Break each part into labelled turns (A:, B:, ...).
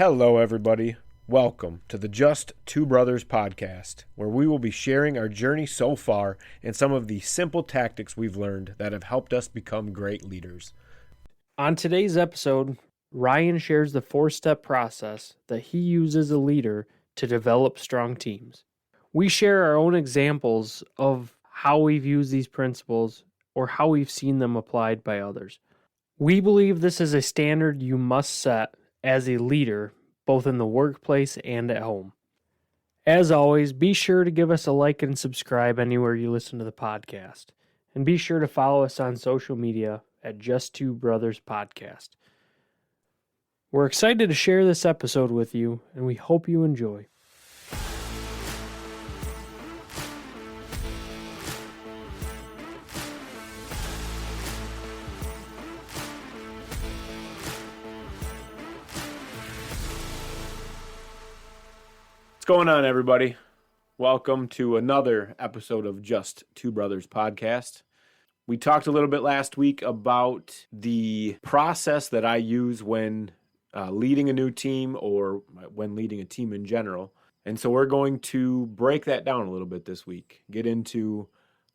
A: Hello, everybody. Welcome to the Just Two Brothers podcast, where we will be sharing our journey so far and some of the simple tactics we've learned that have helped us become great leaders.
B: On today's episode, Ryan shares the 4-step process that he uses as a leader to develop strong teams. We share our own examples of how we've used these principles or how we've seen them applied by others. We believe this is a standard you must set as a leader, both in the workplace and at home. As always, be sure to give us a like and subscribe anywhere you listen to the podcast. And be sure to follow us on social media at Just Two Brothers Podcast. We're excited to share this episode with you, and we hope you enjoy.
A: What's going on, everybody? Welcome to another episode of Just Two Brothers podcast. We talked a little bit last week about the process that I use when leading a new team or when leading a team in general. And so we're going to break that down a little bit this week, get into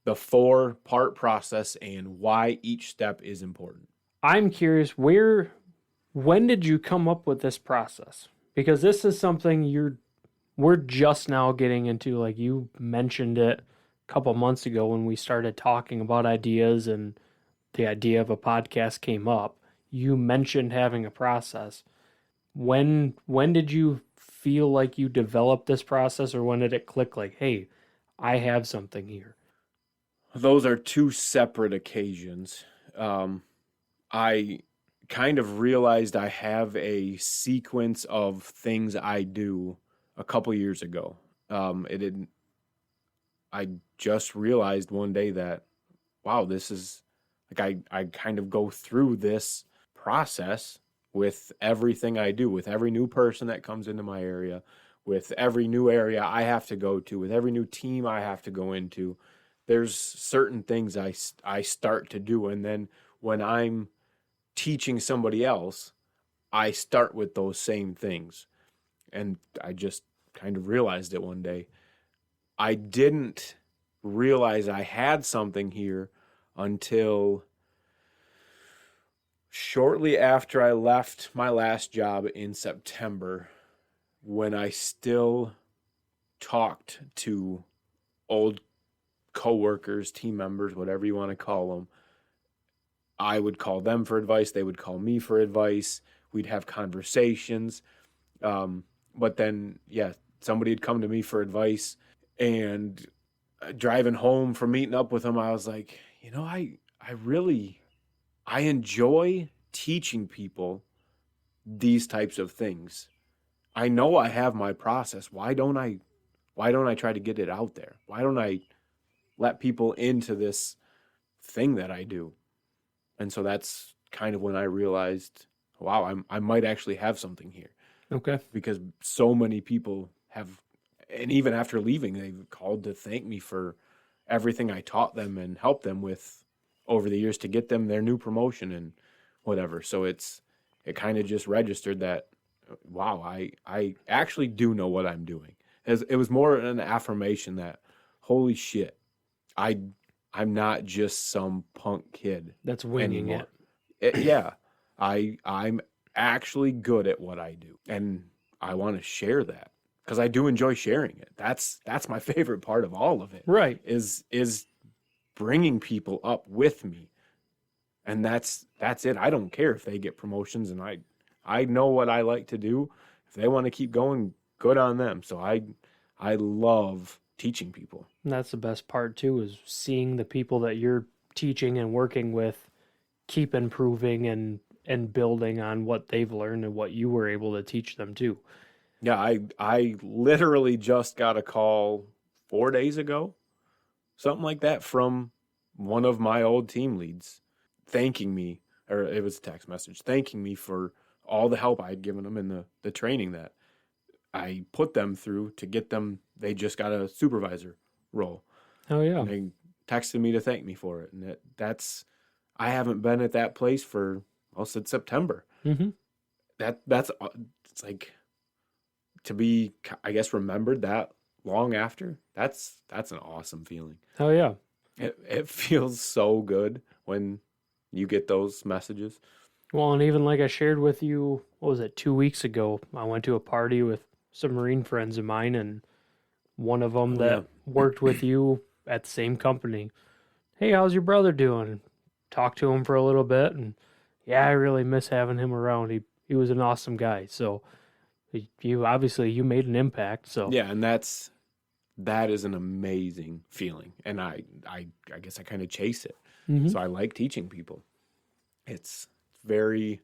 A: the 4-part process and why each step is important.
B: I'm curious, when did you come up with this process? Because this is something we're just now getting into. Like, you mentioned it a couple months ago when we started talking about ideas and the idea of a podcast came up. You mentioned having a process. When did you feel like you developed this process, or when did it click like, hey, I have something here?
A: Those are two separate occasions. I kind of realized I have a sequence of things I do a couple years ago. I just realized one day that, wow, this is like I kind of go through this process with everything I do, with every new person that comes into my area, with every new area I have to go to, with every new team I have to go into. There's certain things I start to do, and then when I'm teaching somebody else, I start with those same things. And I just kind of realized it one day. I didn't realize I had something here until shortly after I left my last job in September, when I still talked to old coworkers, team members, whatever you want to call them. I would call them for advice. They would call me for advice. We'd have conversations. But then, somebody had come to me for advice, and driving home from meeting up with them, I was like, I enjoy teaching people these types of things. I know I have my process. Why don't I try to get it out there? Why don't I let people into this thing that I do? And so that's kind of when I realized, wow, I might actually have something here.
B: Okay.
A: Because so many people have, and even after leaving, they've called to thank me for everything I taught them and helped them with over the years to get them their new promotion and whatever. So it kind of just registered that, wow, I actually do know what I'm doing. It was more an affirmation that, holy shit, I'm not just some punk kid
B: That's winging
A: anymore. I'm actually good at what I do, and I want to share that because I do enjoy sharing it. That's my favorite part of all of it.
B: Right.
A: Is bringing people up with me, and that's it. I don't care if they get promotions, and I know what I like to do. If they want to keep going, good on them. So I love teaching people.
B: And that's the best part too, is seeing the people that you're teaching and working with keep improving and building on what they've learned and what you were able to teach them too.
A: Yeah, I literally just got a call 4 days ago, something like that, from one of my old team leads thanking me, or it was a text message, thanking me for all the help I had given them in the training that I put them through to get them. They just got a supervisor role.
B: Oh, yeah.
A: And they texted me to thank me for it. And I haven't been at that place for, since September.
B: Mm-hmm.
A: that's it's like to be, I guess, remembered that long after. That's an awesome feeling.
B: Oh yeah.
A: It feels so good when you get those messages.
B: Well, and even like I shared with you, what was it, 2 weeks ago? I went to a party with some Marine friends of mine, and one of them
A: Oh yeah.
B: that worked with you at the same company. Hey, how's your brother doing? Talked to him for a little bit, and yeah, I really miss having him around. He was an awesome guy. So you obviously you made an impact. So
A: Yeah, and that is an amazing feeling. And I guess I kind of chase it.
B: hmm
A: So I like teaching people. It's very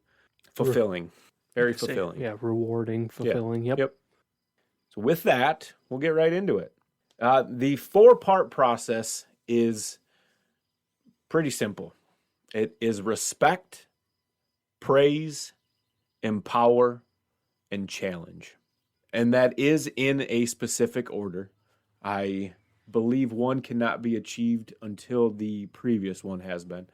A: fulfilling. Very fulfilling.
B: yeah, rewarding,
A: Yeah.
B: fulfilling. Yep.
A: Yep. So with that, we'll get right into it. The 4-part process is pretty simple. It is respect, praise, empower, and challenge. And that is in a specific order. I believe one cannot be achieved until the previous one has been.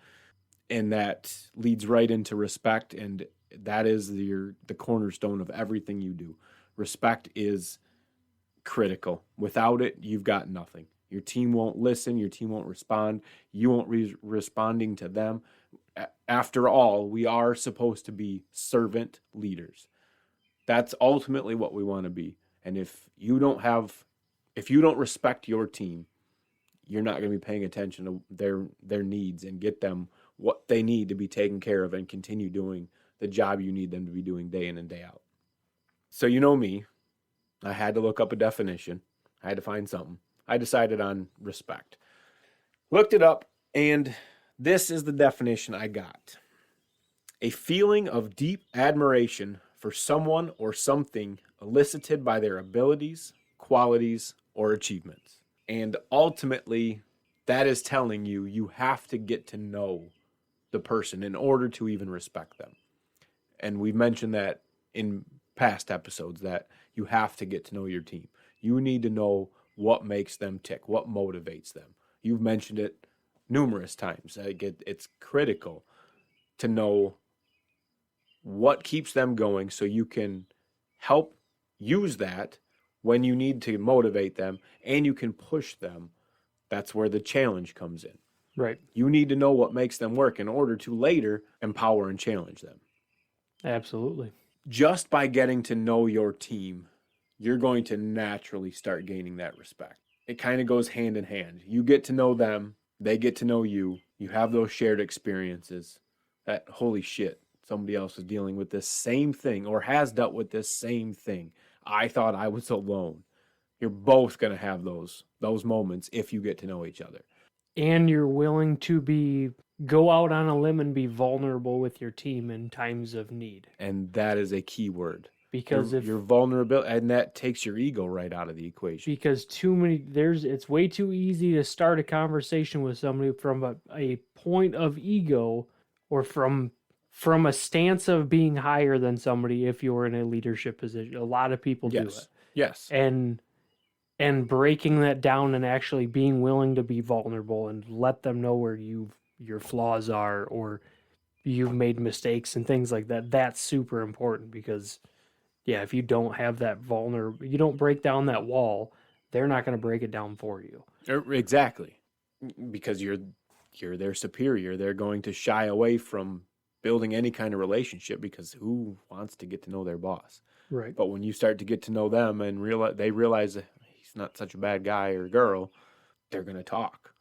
A: And that leads right into respect, and that is the cornerstone of everything you do. Respect is critical. Without it, you've got nothing. Your team won't listen. Your team won't respond. You won't be responding to them. After all, we are supposed to be servant leaders. That's ultimately what we want to be. And if you don't respect your team, you're not going to be paying attention to their needs and get them what they need to be taken care of and continue doing the job you need them to be doing day in and day out. So you know me, I had to look up a definition. I had to find something. I decided on respect. Looked it up, and this is the definition I got. A feeling of deep admiration for someone or something elicited by their abilities, qualities, or achievements. And ultimately, that is telling you you have to get to know the person in order to even respect them. And we've mentioned that in past episodes that you have to get to know your team. You need to know what makes them tick, what motivates them. You've mentioned it numerous times. It's critical to know what keeps them going so you can help use that when you need to motivate them and you can push them. That's where the challenge comes in.
B: Right.
A: You need to know what makes them work in order to later empower and challenge them.
B: Absolutely.
A: Just by getting to know your team, you're going to naturally start gaining that respect. It kind of goes hand in hand. You get to know them, they get to know you, you have those shared experiences. That, holy shit, somebody else is dealing with this same thing or has dealt with this same thing. I thought I was alone. You're both going to have those moments if you get to know each other.
B: And you're willing to go out on a limb and be vulnerable with your team in times of need.
A: And that is a key word.
B: Because if
A: your vulnerability, and that takes your ego right out of the equation.
B: Because it's way too easy to start a conversation with somebody from a point of ego or from a stance of being higher than somebody if you're in a leadership position. A lot of people do it.
A: Yes.
B: And breaking that down and actually being willing to be vulnerable and let them know where your flaws are or you've made mistakes and things like that. That's super important because yeah, if you don't have that you don't break down that wall, they're not going to break it down for you.
A: Exactly. Because you're their superior. They're going to shy away from building any kind of relationship because who wants to get to know their boss?
B: Right.
A: But when you start to get to know them and they realize he's not such a bad guy or girl, they're going to talk.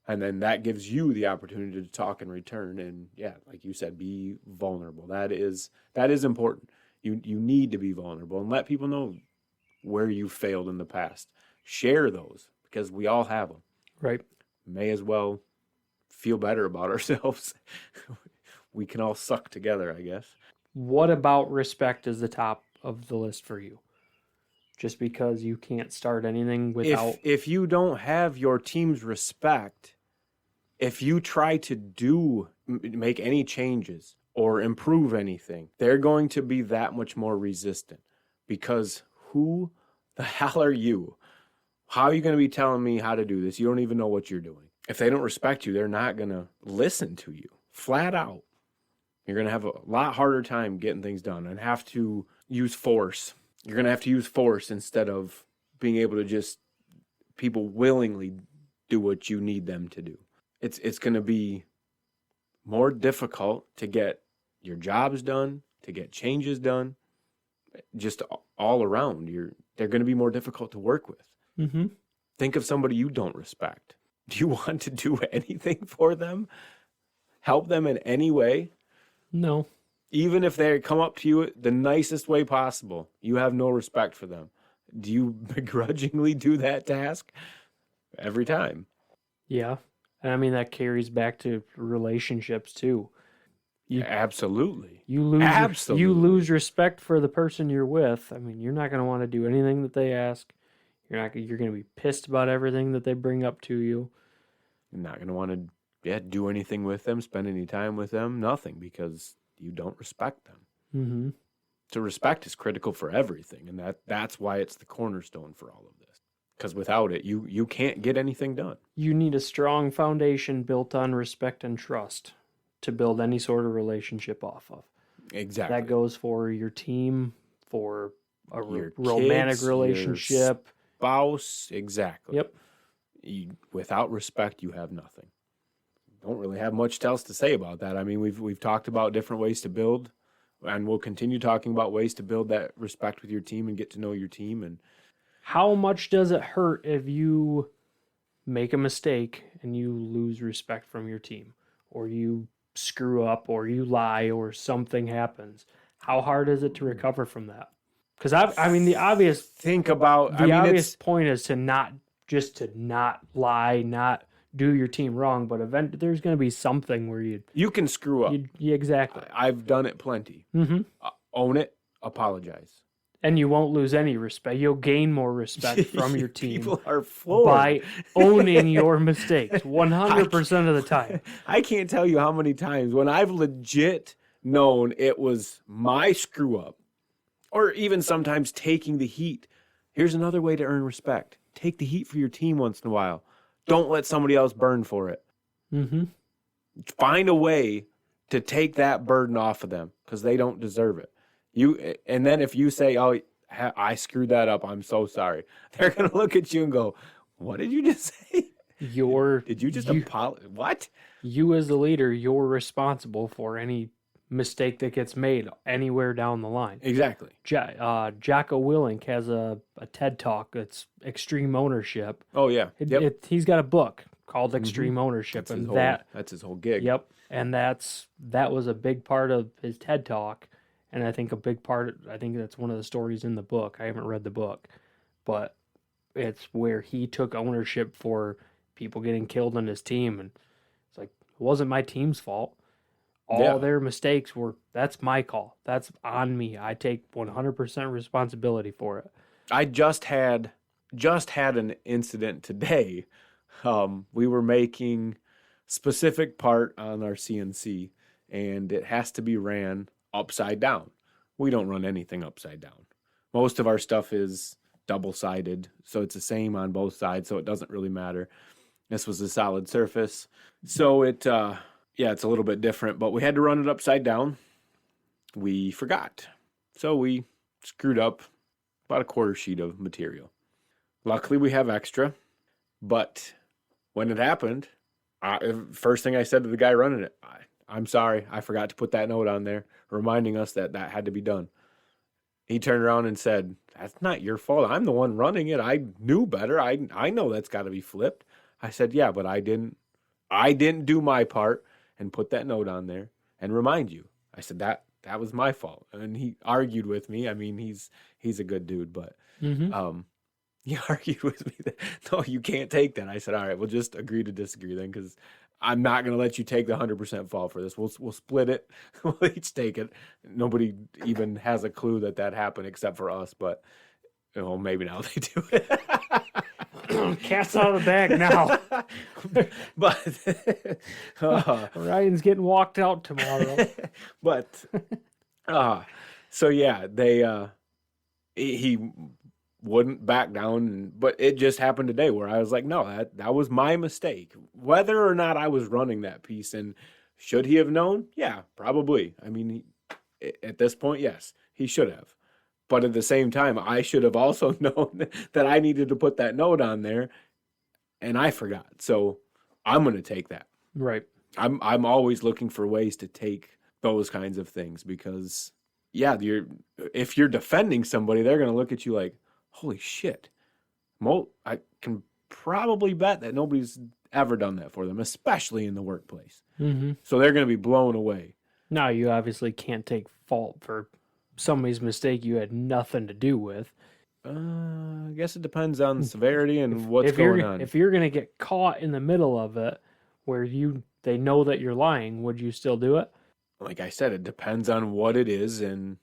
A: And then that gives you the opportunity to talk in return. And yeah, like you said, be vulnerable. That is important. You need to be vulnerable and let people know where you failed in the past. Share those because we all have them.
B: Right.
A: May as well feel better about ourselves. We can all suck together, I guess.
B: What about respect is the top of the list for you? Just because you can't start anything without...
A: If you don't have your team's respect, if you try to make any changes or improve anything, they're going to be that much more resistant because who the hell are you? How are you going to be telling me how to do this? You don't even know what you're doing. If they don't respect you, they're not going to listen to you. Flat out. You're going to have a lot harder time getting things done and have to use force. You're going to have to use force instead of being able to just people willingly do what you need them to do. It's going to be more difficult to get your jobs done, to get changes done, just all around. They're going to be more difficult to work with.
B: Mm-hmm.
A: Think of somebody you don't respect. Do you want to do anything for them? Help them in any way?
B: No.
A: Even if they come up to you the nicest way possible, you have no respect for them. Do you begrudgingly do that task? Every time.
B: Yeah. And I mean, that carries back to relationships too.
A: Absolutely.
B: You lose
A: Absolutely.
B: You lose respect for the person you're with. I mean, you're not going to want to do anything that they ask. You're going to be pissed about everything that they bring up to you.
A: You're not going to want to do anything with them, spend any time with them, nothing, because you don't respect them.
B: Mm-hmm.
A: So respect is critical for everything, and that's why it's the cornerstone for all of this. Because without it, you can't get anything done.
B: You need a strong foundation built on respect and trust to build any sort of relationship off of.
A: Exactly.
B: That goes for your team, for a
A: Your
B: romantic
A: kids,
B: relationship.
A: Spouse, exactly.
B: Yep.
A: Without respect, you have nothing. Don't really have much else to say about that. I mean, we've talked about different ways to build, and we'll continue talking about ways to build that respect with your team and get to know your team. And
B: How much does it hurt if you make a mistake and you lose respect from your team, or you screw up, or you lie, or something happens? How hard is it to recover from that? Because I mean, the obvious point is to not lie, not do your team wrong, but there's going to be something where
A: you can screw up.
B: Exactly.
A: I've done it plenty.
B: Mm-hmm.
A: Own it. Apologize.
B: And you won't lose any respect. You'll gain more respect from your team.
A: People are floored
B: by owning your mistakes 100% of the time.
A: I can't tell you how many times when I've legit known it was my screw up, or even sometimes taking the heat. Here's another way to earn respect. Take the heat for your team once in a while. Don't let somebody else burn for it.
B: Mm-hmm.
A: Find a way to take that burden off of them because they don't deserve it. And then if you say, "Oh, I screwed that up. I'm so sorry," they're gonna look at you and go, "What did you just say? Did you just apologize? What?"
B: You as the leader, you're responsible for any mistake that gets made anywhere down the line.
A: Exactly.
B: Jocko Willink has a TED Talk that's Extreme Ownership.
A: Oh yeah.
B: He's got a book called Extreme Ownership,
A: that's his whole gig.
B: Yep, and that was a big part of his TED Talk, and I think that's one of the stories in the book. I haven't read the book, but it's where he took ownership for people getting killed on his team, and it's like, it wasn't my team's fault. All their mistakes that's my call. That's on me. I take 100% responsibility for it.
A: I just had an incident today. We were making specific part on our CNC, and it has to be ran upside down. We don't run anything upside down. Most of our stuff is double-sided, so it's the same on both sides, so it doesn't really matter. This was a solid surface, so it's a little bit different, but we had to run it upside down. We forgot, so we screwed up about a quarter sheet of material. Luckily, we have extra, but when it happened, first thing I said to the guy running it, "I'm sorry, I forgot to put that note on there, reminding us that had to be done." He turned around and said, "That's not your fault. I'm the one running it. I knew better. I know that's got to be flipped." I said, "Yeah, but I didn't do my part and put that note on there and remind you." I said, that was my fault. And he argued with me. I mean, he's a good dude, but he argued with me that, "No, you can't take that." I said, "All right, we'll just agree to disagree then, because I'm not going to let you take the 100% fault for this. We'll split it. We'll each take it." Nobody even has a clue that happened except for us, but maybe now they do.
B: Cat's out of the bag now.
A: But
B: Ryan's getting walked out tomorrow.
A: But so yeah, he wouldn't back down, but it just happened today where I was like, "No, that was my mistake." Whether or not I was running that piece, and Should he have known? Yeah, probably. I mean, at this point, yes, he should have. But at the same time, I should have also known that I needed to put that note on there, and I forgot. So I'm going to take that.
B: Right.
A: I'm always looking for ways to take those kinds of things because, yeah, if you're defending somebody, they're going to look at you like, holy shit. I can probably bet that nobody's ever done that for them, especially in the workplace.
B: Mm-hmm.
A: So they're going to be blown away.
B: Now, you obviously can't take fault for somebody's mistake you had nothing to do with.
A: I guess it depends on the severity and what's going on.
B: If you're going to get caught in the middle of it where they know that you're lying, would you still do it?
A: Like I said, it depends on what it is and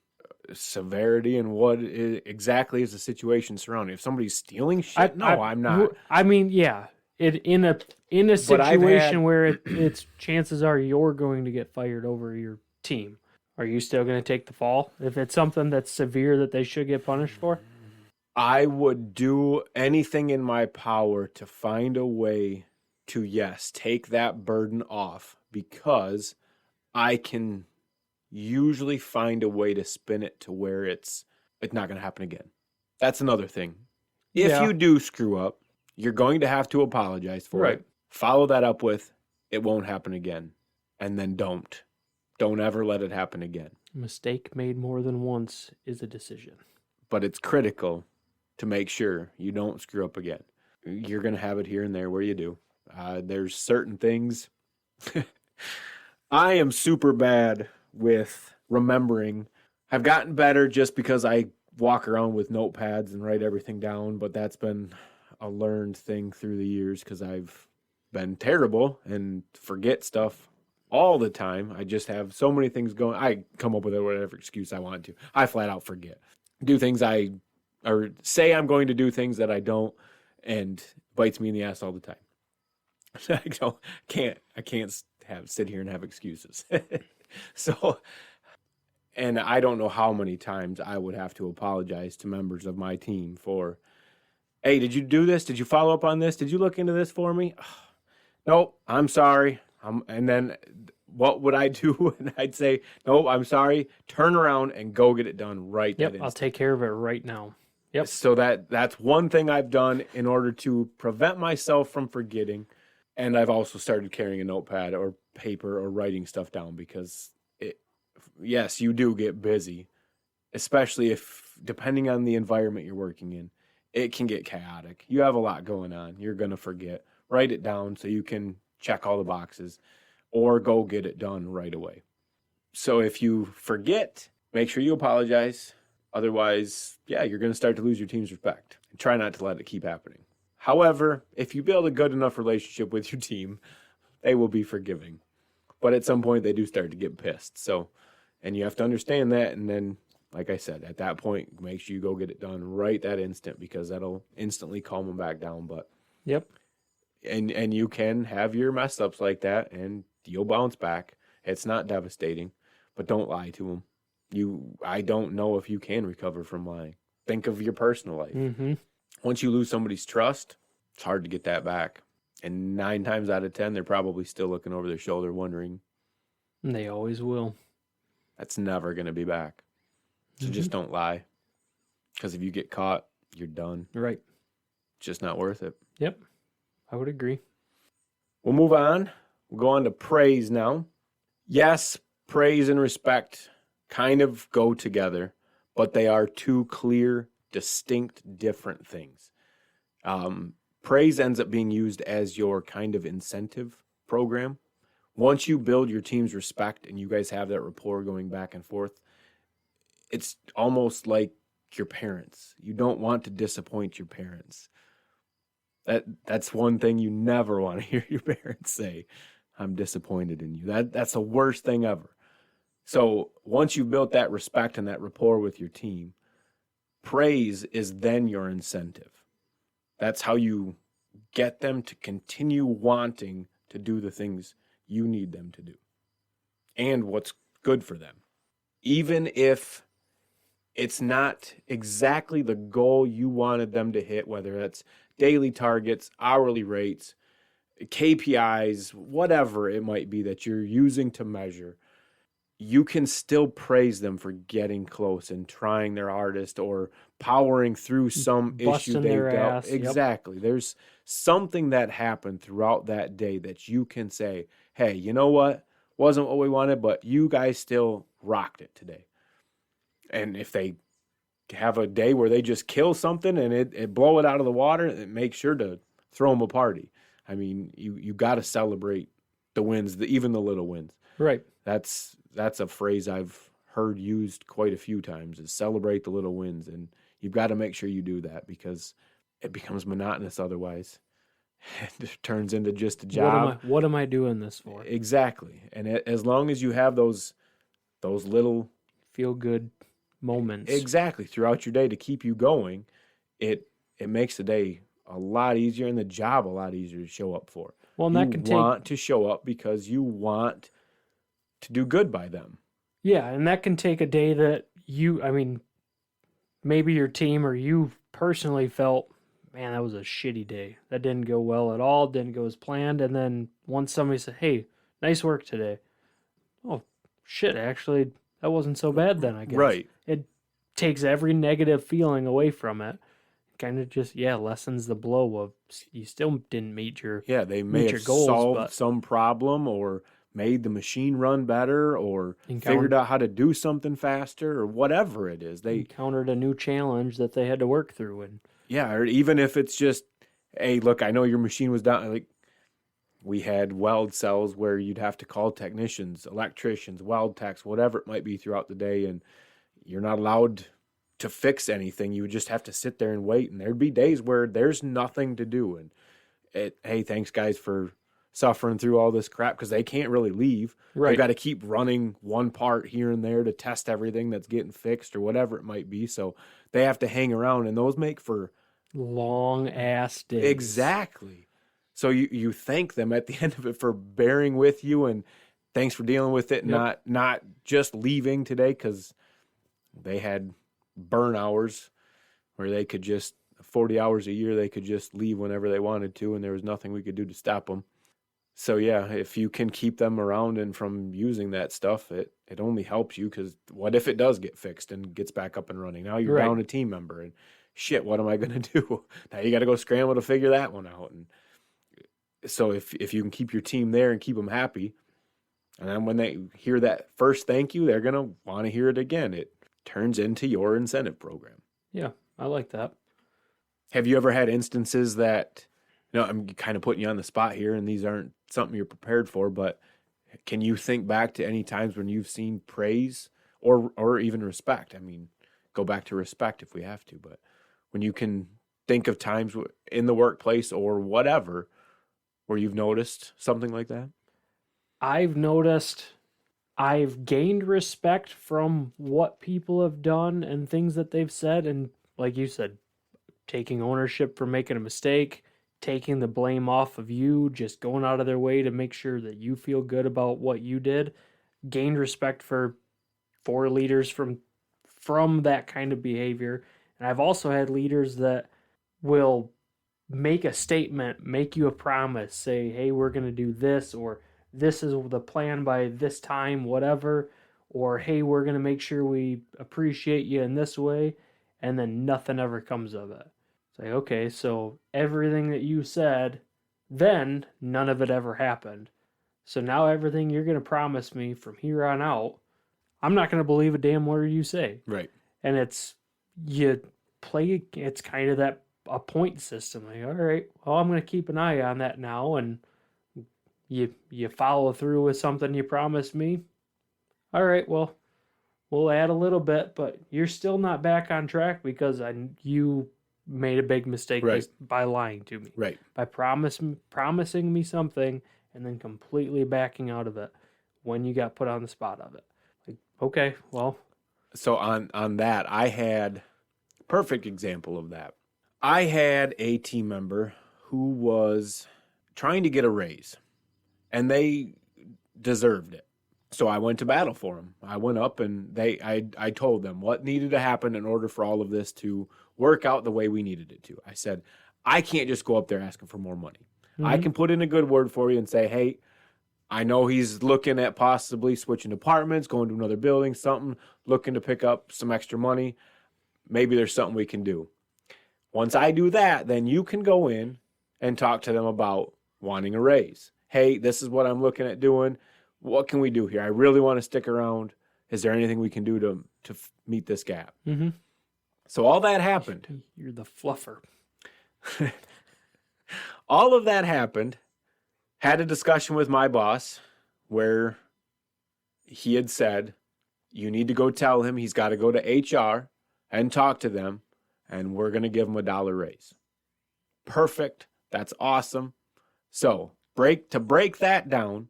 A: severity and what exactly is the situation surrounding. If somebody's stealing shit, I'm not.
B: I mean, yeah, in a situation where it's chances are you're going to get fired over your team. Are you still going to take the fall if it's something that's severe that they should get punished for?
A: I would do anything in my power to find a way to, yes, take that burden off because I can usually find a way to spin it to where it's not going to happen again. That's another thing. If you do screw up, you're going to have to apologize for it. Follow that up with, it won't happen again. And then don't. Don't ever let it happen again.
B: A mistake made more than once is a decision.
A: But it's critical to make sure you don't screw up again. You're going to have it here and there where you do. There's certain things. I am super bad with remembering. I've gotten better just because I walk around with notepads and write everything down, but that's been a learned thing through the years because I've been terrible and forget stuff all the time. I just have so many things going. I come up with whatever excuse I want to. I flat out forget. Do things or say I'm going to do things that I don't, and bites me in the ass all the time. I can't sit here and have excuses. So, and I don't know how many times I would have to apologize to members of my team for, hey, did you do this? Did you follow up on this? Did you look into this for me? Nope, I'm sorry. And then what would I do? And I'd say, nope, I'm sorry. Turn around and go get it done right.
B: Yep, I'll take care of it right now. Yep.
A: So that's one thing I've done in order to prevent myself from forgetting. And I've also started carrying a notepad or paper or writing stuff down because, yes, you do get busy, especially if, depending on the environment you're working in, it can get chaotic. You have a lot going on. You're going to forget. Write it down so you can check all the boxes or go get it done right away. So if you forget, make sure you apologize. Otherwise, you're going to start to lose your team's respect. And try not to let it keep happening. However, if you build a good enough relationship with your team, they will be forgiving. But at some point, they do start to get pissed. So, and you have to understand that. And then, like I said, at that point, make sure you go get it done right that instant because that'll instantly calm them back down. But and you can have your mess ups like that, and you'll bounce back. It's not devastating, but don't lie to them. I don't know if you can recover from lying. Think of your personal life.
B: Mm-hmm.
A: Once you lose somebody's trust, it's hard to get that back. And 9 times out of 10, they're probably still looking over their shoulder wondering.
B: And they always will.
A: That's never going to be back. So just don't lie. Because if you get caught, you're done.
B: Right.
A: It's just not worth it.
B: Yep. I would agree.
A: We'll move on. We'll go on to praise now. Yes, praise and respect kind of go together, but they are two clear, distinct, different things. Praise ends up being used as your kind of incentive program. Once you build your team's respect and you guys have that rapport going back and forth, it's almost like your parents. You don't want to disappoint your parents. That's one thing you never want to hear your parents say. I'm disappointed in you. That's the worst thing ever. So once you've built that respect and that rapport with your team, praise is then your incentive. That's how you get them to continue wanting to do the things you need them to do and what's good for them. Even if it's not exactly the goal you wanted them to hit, whether that's daily targets, hourly rates, KPIs, whatever it might be that you're using to measure, you can still praise them for getting close and trying their hardest or powering through some issue
B: Busting
A: they've
B: their
A: dealt.
B: ass. Yep.
A: Exactly. There's something that happened throughout that day that you can say, hey, you know what? Wasn't what we wanted, but you guys still rocked it today. And if they have a day where they just kill something and it blow it out of the water, make sure to throw them a party. I mean, you got to celebrate the wins, even the little wins.
B: Right.
A: That's a phrase I've heard used quite a few times, is celebrate the little wins. And you've got to make sure you do that, because it becomes monotonous otherwise. It turns into just a job.
B: What am I doing this for?
A: Exactly. And as long as you have those little
B: feel good moments.
A: Exactly. Throughout your day to keep you going, it makes the day a lot easier and the job a lot easier to show up for.
B: Well, and that can
A: You want to show up because you want to do good by them.
B: Yeah, and that can take a day that maybe your team or you personally felt, man, that was a shitty day. That didn't go well at all, didn't go as planned. And then once somebody said, hey, nice work today. Oh, shit, actually, that wasn't so bad then, I guess.
A: Right.
B: It takes every negative feeling away from it. Kind of just, lessens the blow of you still didn't meet your
A: they may have
B: goals,
A: solved some problem or made the machine run better or figured out how to do something faster or whatever it is. They
B: encountered a new challenge that they had to work through. And
A: or even if it's just, hey, look, I know your machine was down. Like, we had weld cells where you'd have to call technicians, electricians, weld techs, whatever it might be throughout the day, and you're not allowed to fix anything. You would just have to sit there and wait, and there'd be days where there's nothing to do. And hey, thanks guys for suffering through all this crap, because they can't really leave.
B: Right.
A: They've got to keep running one part here and there to test everything that's getting fixed or whatever it might be. So they have to hang around, and those make for
B: long ass days.
A: Exactly. So you thank them at the end of it for bearing with you, and thanks for dealing with it, not just leaving today, because they had burn hours where they could just 40 hours a year, they could just leave whenever they wanted to, and there was nothing we could do to stop them. So if you can keep them around and from using that stuff, it only helps you, because what if it does get fixed and gets back up and running? Now you're down a team member, and shit, what am I going to do? Now you got to go scramble to figure that one out. And so if you can keep your team there and keep them happy, and then when they hear that first thank you, they're going to want to hear it again. It turns into your incentive program.
B: Yeah, I like that.
A: Have you ever had instances that, I'm kind of putting you on the spot here, and these aren't something you're prepared for, but can you think back to any times when you've seen praise or even respect? I mean, go back to respect if we have to, but when you can think of times in the workplace or whatever where you've noticed something like that?
B: I've noticed I've gained respect from what people have done and things that they've said. And like you said, taking ownership for making a mistake, taking the blame off of you, just going out of their way to make sure that you feel good about what you did. Gained respect for leaders from that kind of behavior. And I've also had leaders that will make a statement, make you a promise, say, hey, we're going to do this, or this is the plan by this time, whatever, or hey, we're going to make sure we appreciate you in this way, and then nothing ever comes of it. It's like, okay, so everything that you said, then none of it ever happened. So now everything you're going to promise me from here on out, I'm not going to believe a damn word you say.
A: Right.
B: And it's kind of that a point system. Like, all right, well, I'm going to keep an eye on that now, and you follow through with something you promised me. All right, well, we'll add a little bit, but you're still not back on track because you made a big mistake by lying to me.
A: Right.
B: By promising me something and then completely backing out of it when you got put on the spot of it. Like, okay, well.
A: So on that, I had perfect example of that. I had a team member who was trying to get a raise, and they deserved it. So I went to battle for them. I went up and I told them what needed to happen in order for all of this to work out the way we needed it to. I said, I can't just go up there asking for more money. I can put in a good word for you and say, hey, I know he's looking at possibly switching departments, going to another building, something, looking to pick up some extra money. Maybe there's something we can do. Once I do that, then you can go in and talk to them about wanting a raise. Hey, this is what I'm looking at doing. What can we do here? I really want to stick around. Is there anything we can do to meet this gap?
B: Mm-hmm.
A: So all that happened.
B: You're the fluffer.
A: All of that happened. Had a discussion with my boss where he had said, you need to go tell him he's got to go to HR and talk to them, and we're going to give him $1 raise. Perfect. That's awesome. So to break that down,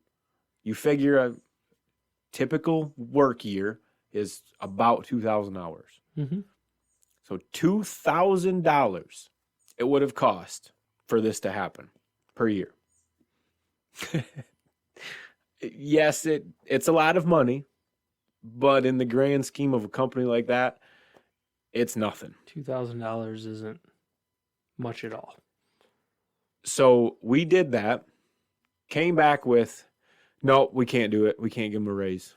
A: you figure a typical work year is about 2,000 hours.
B: Mm-hmm.
A: So $2,000 it would have cost for this to happen per year. Yes, it's a lot of money, but in the grand scheme of a company like that, it's nothing.
B: $2,000 isn't much at all.
A: So we did that, came back with, no, we can't do it. We can't give them a raise.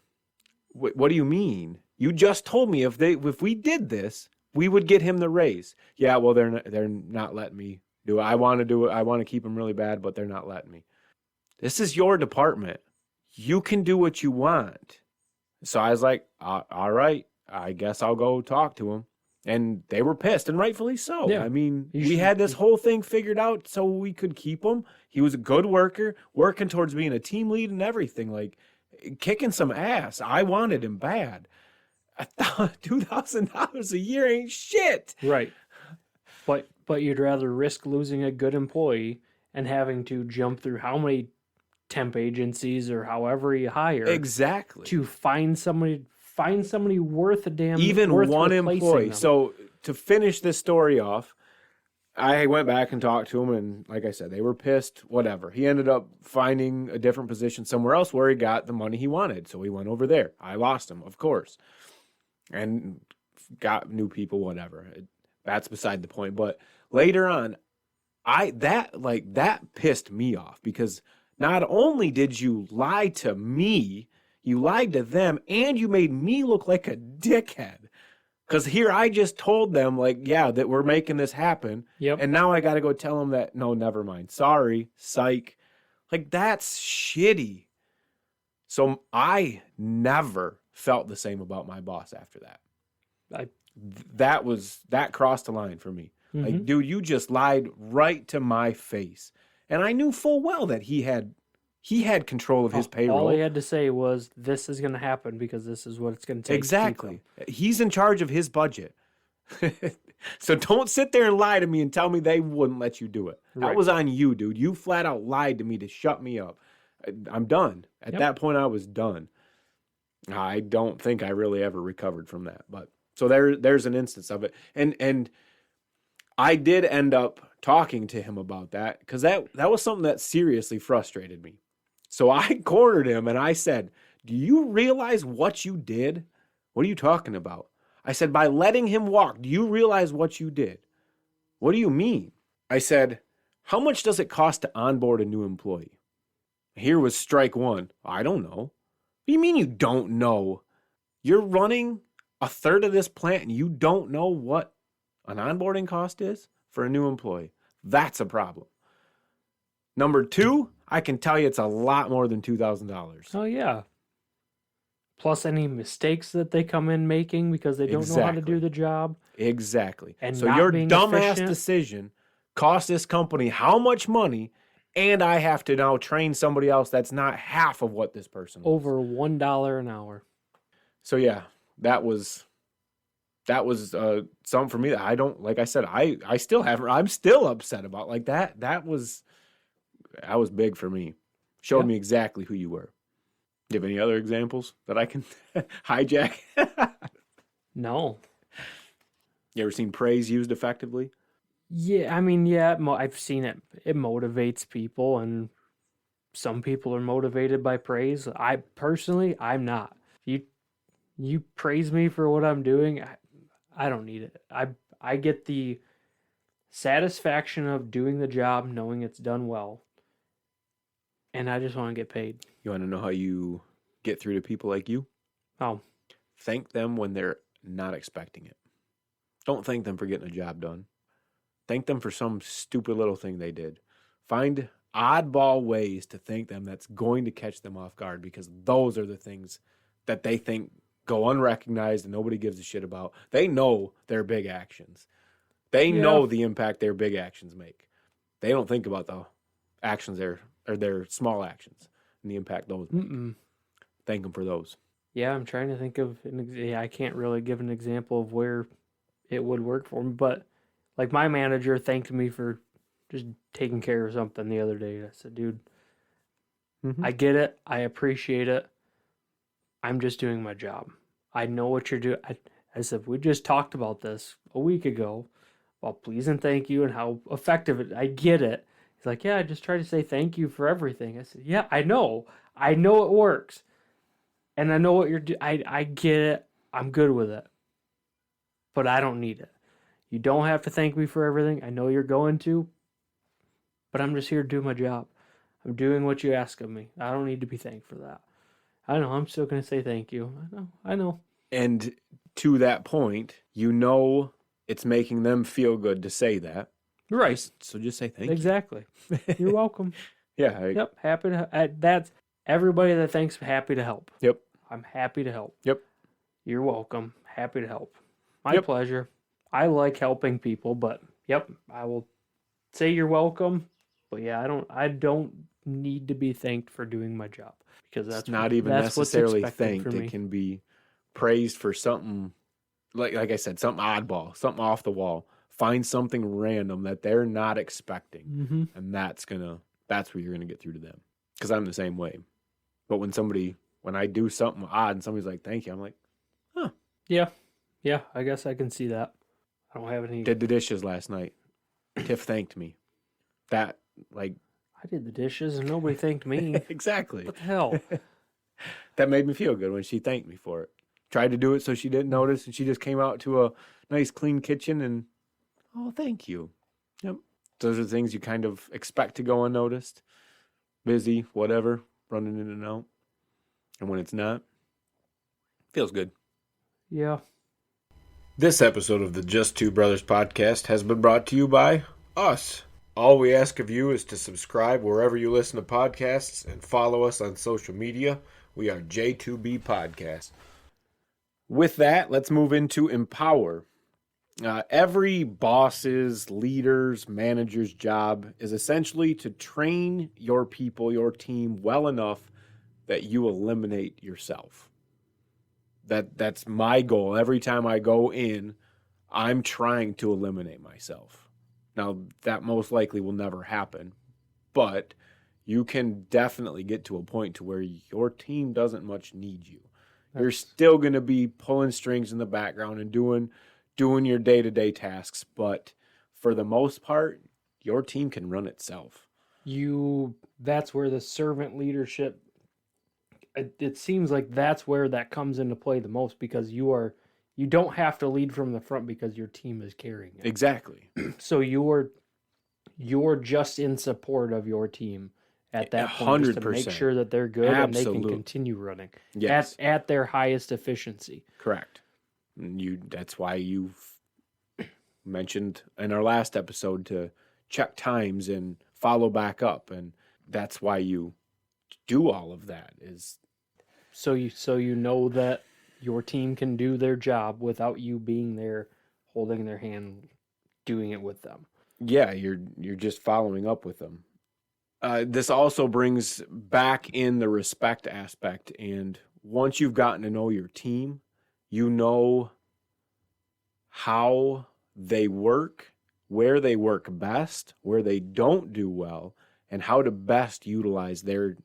A: What do you mean? You just told me if we did this, we would get him the raise. Yeah, well, they're not letting me do it. I want to do it. I want to keep him really bad, but they're not letting me. This is your department. You can do what you want. So I was like, all right, I guess I'll go talk to him. And they were pissed, and rightfully so.
B: Yeah.
A: I mean, we had this whole thing figured out so we could keep him. He was a good worker, working towards being a team lead and everything, like kicking some ass. I wanted him bad. I thought $2,000 a year ain't shit.
B: Right. But you'd rather risk losing a good employee and having to jump through how many temp agencies or however you hire
A: exactly
B: to find somebody worth a damn,
A: even
B: worth
A: one
B: replacing
A: employee.
B: them.
A: So to finish this story off, I went back and talked to him, and like I said, they were pissed. Whatever. He ended up finding a different position somewhere else where he got the money he wanted. So he went over there. I lost him, of course, and got new people. Whatever. That's beside the point. But later on, that pissed me off, because not only did you lie to me, you lied to them, and you made me look like a dickhead. Because here I just told them, like, yeah, that we're making this happen.
B: Yep.
A: And now I got to go tell them that, no, never mind. Sorry, psych. Like, that's shitty. So I never felt the same about my boss after that. That crossed the line for me.
B: Mm-hmm.
A: Like, dude, you just lied right to my face. And I knew full well that he had control of his payroll.
B: All he had to say was, this is going to happen because this is what it's going to take.
A: Exactly. He's in charge of his budget. So don't sit there and lie to me and tell me they wouldn't let you do it.
B: Right.
A: That was on you, dude. You flat out lied to me to shut me up. I'm done. At that point, I was done. I don't think I really ever recovered from that. But so there's an instance of it. And I did end up talking to him about that, because that was something that seriously frustrated me. So I cornered him and I said, do you realize what you did? What are you talking about? I said, by letting him walk, do you realize what you did? What do you mean? I said, how much does it cost to onboard a new employee? Here was strike one. I don't know. What do you mean you don't know? You're running a third of this plant and you don't know what an onboarding cost is for a new employee? That's a problem. Number two, I can tell you it's a lot more than $2,000.
B: Oh, yeah. Plus any mistakes that they come in making because they don't know how to do the job.
A: Exactly.
B: And
A: so
B: not
A: your
B: being
A: dumbass
B: efficient.
A: decision cost this company how much money, and I have to now train somebody else that's not half of what this person was.
B: Over $1 an hour.
A: So yeah, that was something for me that I don't, like I said, I still haven't, I'm still upset about. Like that was big for me. Showed me exactly who you were. Do you have any other examples that I can hijack?
B: No.
A: You ever seen praise used effectively?
B: Yeah, I mean, yeah, I've seen it. It motivates people, and some people are motivated by praise. I'm not. You praise me for what I'm doing, I don't need it. I get the satisfaction of doing the job, knowing it's done well. and I just want to get paid.
A: You want to know how you get through to people like you?
B: Oh,
A: Thank them when they're not expecting it. Don't thank them for getting a job done. Thank them for some stupid little thing they did. Find oddball ways to thank them that's going to catch them off guard, because those are the things that they think go unrecognized and nobody gives a shit about. They know their big actions. They know the impact their big actions make. They don't think about the actions or their small actions and the impact those make. Thank them for those.
B: Yeah, I'm trying to think of I can't really give an example of where it would work for me, but like my manager thanked me for just taking care of something the other day. I said, dude, I get it. I appreciate it. I'm just doing my job. I know what you're doing. I said, we just talked about this a week ago about please and thank you and how effective it. I get it. He's like, yeah, I just try to say thank you for everything. I said, yeah, I know. I know it works. And I know what you're doing. I get it. I'm good with it. But I don't need it. You don't have to thank me for everything. I know you're going to. But I'm just here to do my job. I'm doing what you ask of me. I don't need to be thanked for that. I know. I'm still going to say thank you. I know.
A: And to that point, you know it's making them feel good to say that.
B: Right.
A: So just say thank you.
B: Exactly. You're welcome.
A: Yeah.
B: Yep. Happy to. That's everybody that thanks. Happy to help.
A: Yep.
B: I'm happy to help.
A: Yep.
B: You're welcome. Happy to help. My pleasure. I like helping people, but yep, I will say you're welcome. But yeah, I don't need to be thanked for doing my job, because that's
A: not even necessarily thanked. It can be praised for something like I said, something oddball, something off the wall. Find something random that they're not expecting, and that's where you're gonna get through to them. Because I'm the same way. But when I do something odd and somebody's like, "Thank you," I'm like, "Huh."
B: Yeah. I guess I can see that. I don't have any.
A: Did the dishes last night. Tiff thanked me. That
B: I did the dishes and nobody thanked me.
A: Exactly.
B: What the hell?
A: That made me feel good when she thanked me for it. Tried to do it so she didn't notice, and she just came out to a nice clean kitchen and, oh, thank you. Yep. Those are things you kind of expect to go unnoticed. Busy, whatever, running in and out. And when it's not, feels good.
B: Yeah.
A: This episode of the Just Two Brothers podcast has been brought to you by us. All we ask of you is to subscribe wherever you listen to podcasts and follow us on social media. We are J2B Podcast. With that, let's move into empower. Every boss's, leader's, manager's job is essentially to train your people, your team well enough that you eliminate yourself. That's my goal. Every time I go in, I'm trying to eliminate myself. Now, that most likely will never happen, but you can definitely get to a point to where your team doesn't much need you. You're still going to be pulling strings in the background and doing your day-to-day tasks, but for the most part, your team can run itself.
B: That's where the servant leadership, it seems like that's where that comes into play the most, because you don't have to lead from the front because your team is carrying it.
A: Exactly.
B: So you're just in support of your team at that point, just to make sure that they're good and they can continue running at their highest efficiency.
A: Correct. And that's why you've mentioned in our last episode to check times and follow back up, and that's why you do all of that. Is
B: so you know that your team can do their job without you being there, holding their hand, doing it with them.
A: Yeah, you're just following up with them. This also brings back in the respect aspect, and once you've gotten to know your team, you know how they work, where they work best, where they don't do well, and how to best utilize their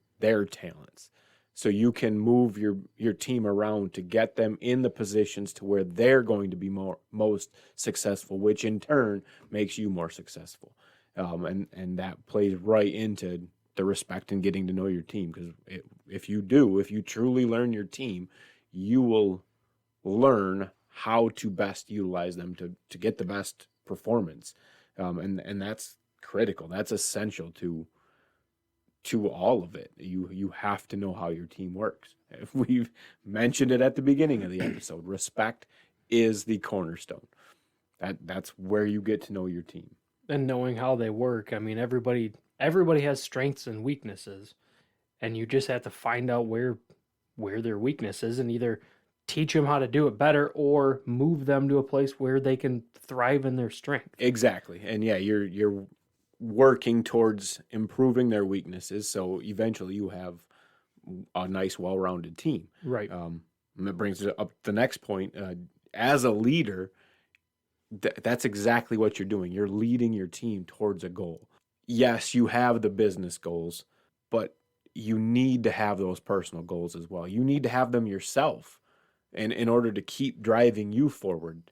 A: talents. So you can move your team around to get them in the positions to where they're going to be most successful, which in turn makes you more successful. And that plays right into the respect and getting to know your team. Because if you truly learn your team, you will learn how to best utilize them to get the best performance. And that's critical. That's essential to to all of it. You have to know how your team works. We've mentioned it at the beginning of the episode. Respect is the cornerstone. That's where you get to know your team.
B: And knowing how they work. I mean, everybody has strengths and weaknesses, and you just have to find out where their weakness is and either teach them how to do it better or move them to a place where they can thrive in their strength.
A: Exactly. And yeah, you're working towards improving their weaknesses, so eventually you have a nice, well-rounded team.
B: Right.
A: And that brings it up the next point. As a leader, that's exactly what you're doing. You're leading your team towards a goal. Yes, you have the business goals, but you need to have those personal goals as well. You need to have them yourself, and in order to keep driving you forward.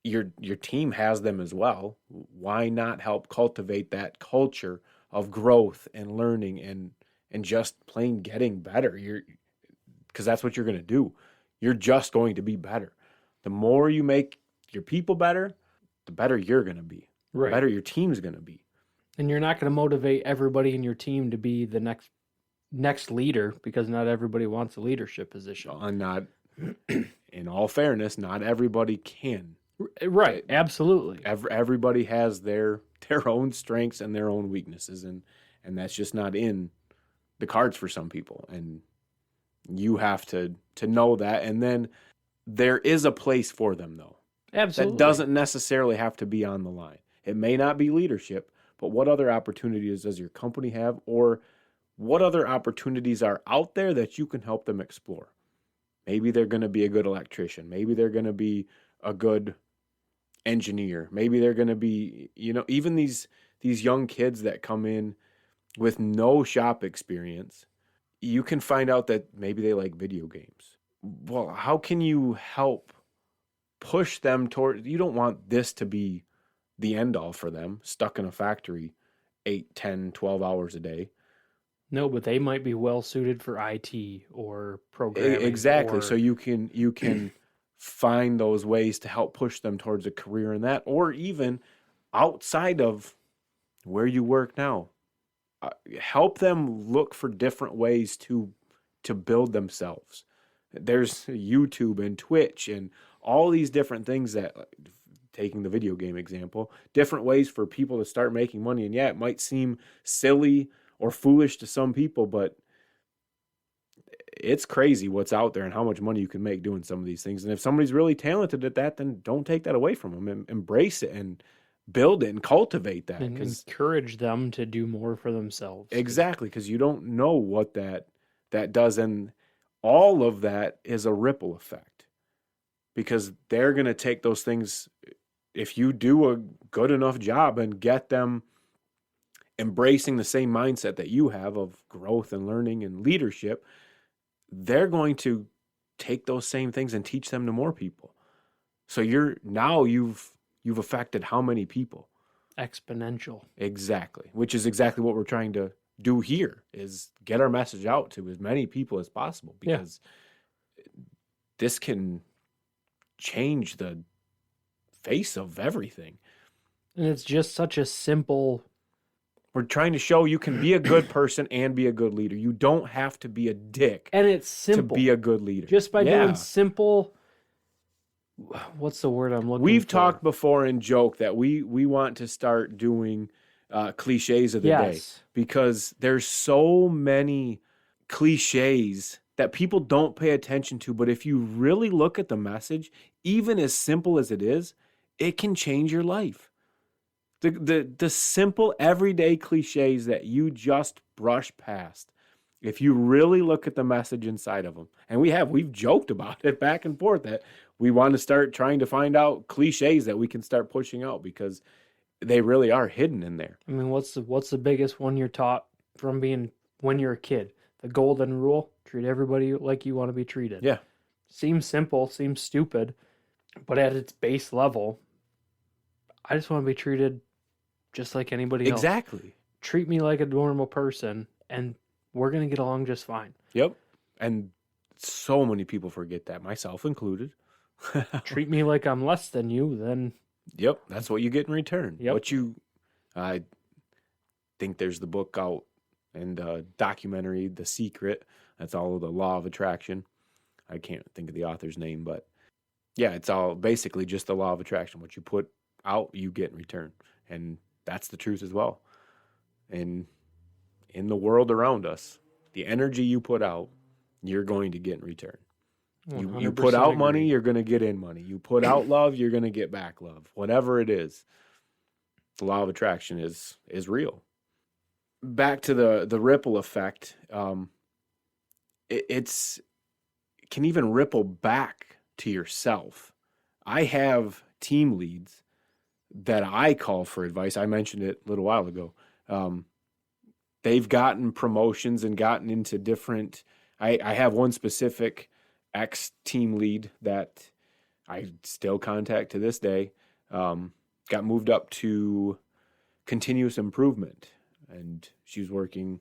A: Your team has them as well. Why not help cultivate that culture of growth and learning and just plain getting better? Because that's what you're going to do. You're just going to be better. The more you make your people better, the better you're going to be.
B: Right.
A: The better your team's going to be.
B: And you're not going to motivate everybody in your team to be the next leader, because not everybody wants a leadership position.
A: And not, in all fairness, not everybody can.
B: Right, absolutely.
A: Everybody has their own strengths and their own weaknesses, and that's just not in the cards for some people. And you have to know that, and then there is a place for them, though.
B: Absolutely.
A: That doesn't necessarily have to be on the line. It may not be leadership, but what other opportunities does your company have, or what other opportunities are out there that you can help them explore? Maybe they're going to be a good electrician. Maybe they're going to be a good engineer. Maybe they're going to be, even these young kids that come in with no shop experience. You can find out that maybe they like video games. Well, how can you help push them toward? You don't want this to be the end all for them, stuck in a factory 8, 10, 12 hours a day.
B: No, but they might be well suited for IT or programming.
A: Exactly. So you can find those ways to help push them towards a career in that, or even outside of where you work now. Help them look for different ways to build themselves. There's YouTube and Twitch and all these different things that, taking the video game example, different ways for people to start making money. And yeah, it might seem silly or foolish to some people, but it's crazy what's out there and how much money you can make doing some of these things. And if somebody's really talented at that, then don't take that away from them. Embrace it and build it and cultivate that.
B: And encourage them to do more for themselves.
A: Exactly, because you don't know what that does. And all of that is a ripple effect, because they're going to take those things. If you do a good enough job and get them embracing the same mindset that you have of growth and learning and leadership, they're going to take those same things and teach them to more people. So you've affected how many people?
B: Exponential.
A: Exactly. Which is exactly what we're trying to do here, is get our message out to as many people as possible, because this can change the face of everything.
B: And it's just such a simple.
A: We're trying to show you can be a good person and be a good leader. You don't have to be a dick.
B: And it's simple
A: to be a good leader.
B: Just by doing simple. What's the word I'm looking for?
A: We've talked before and joked that we want to start doing cliches of the day, because there's so many cliches that people don't pay attention to. But if you really look at the message, even as simple as it is, it can change your life. The simple everyday cliches that you just brush past, if you really look at the message inside of them, and we've joked about it back and forth that we want to start trying to find out cliches that we can start pushing out, because they really are hidden in there.
B: I mean, what's the biggest one you're taught from being when you're a kid? The golden rule: treat everybody like you want to be treated.
A: Yeah.
B: Seems simple, seems stupid, but at its base level, I just want to be treated just like anybody else.
A: Exactly.
B: Treat me like a normal person, and we're going to get along just fine.
A: Yep. And so many people forget that, myself included.
B: Treat me like I'm less than you, then.
A: Yep. That's what you get in return.
B: Yep.
A: I think there's the book out. and the documentary, The Secret. That's all of the law of attraction. I can't think of the author's name, but yeah, it's all basically just the law of attraction. What you put out, you get in return. And that's the truth as well. And in the world around us, the energy you put out, you're going to get in return. You put out money,
B: agree.
A: you're going to get in money. You put out love, you're going to get back love. Whatever it is, the law of attraction is real. Back to the ripple effect, it can even ripple back to yourself. I have team leads that I call for advice. I mentioned it a little while ago. They've gotten promotions and gotten into different. I have one specific ex-team lead that I still contact to this day. Got moved up to continuous improvement, and she was working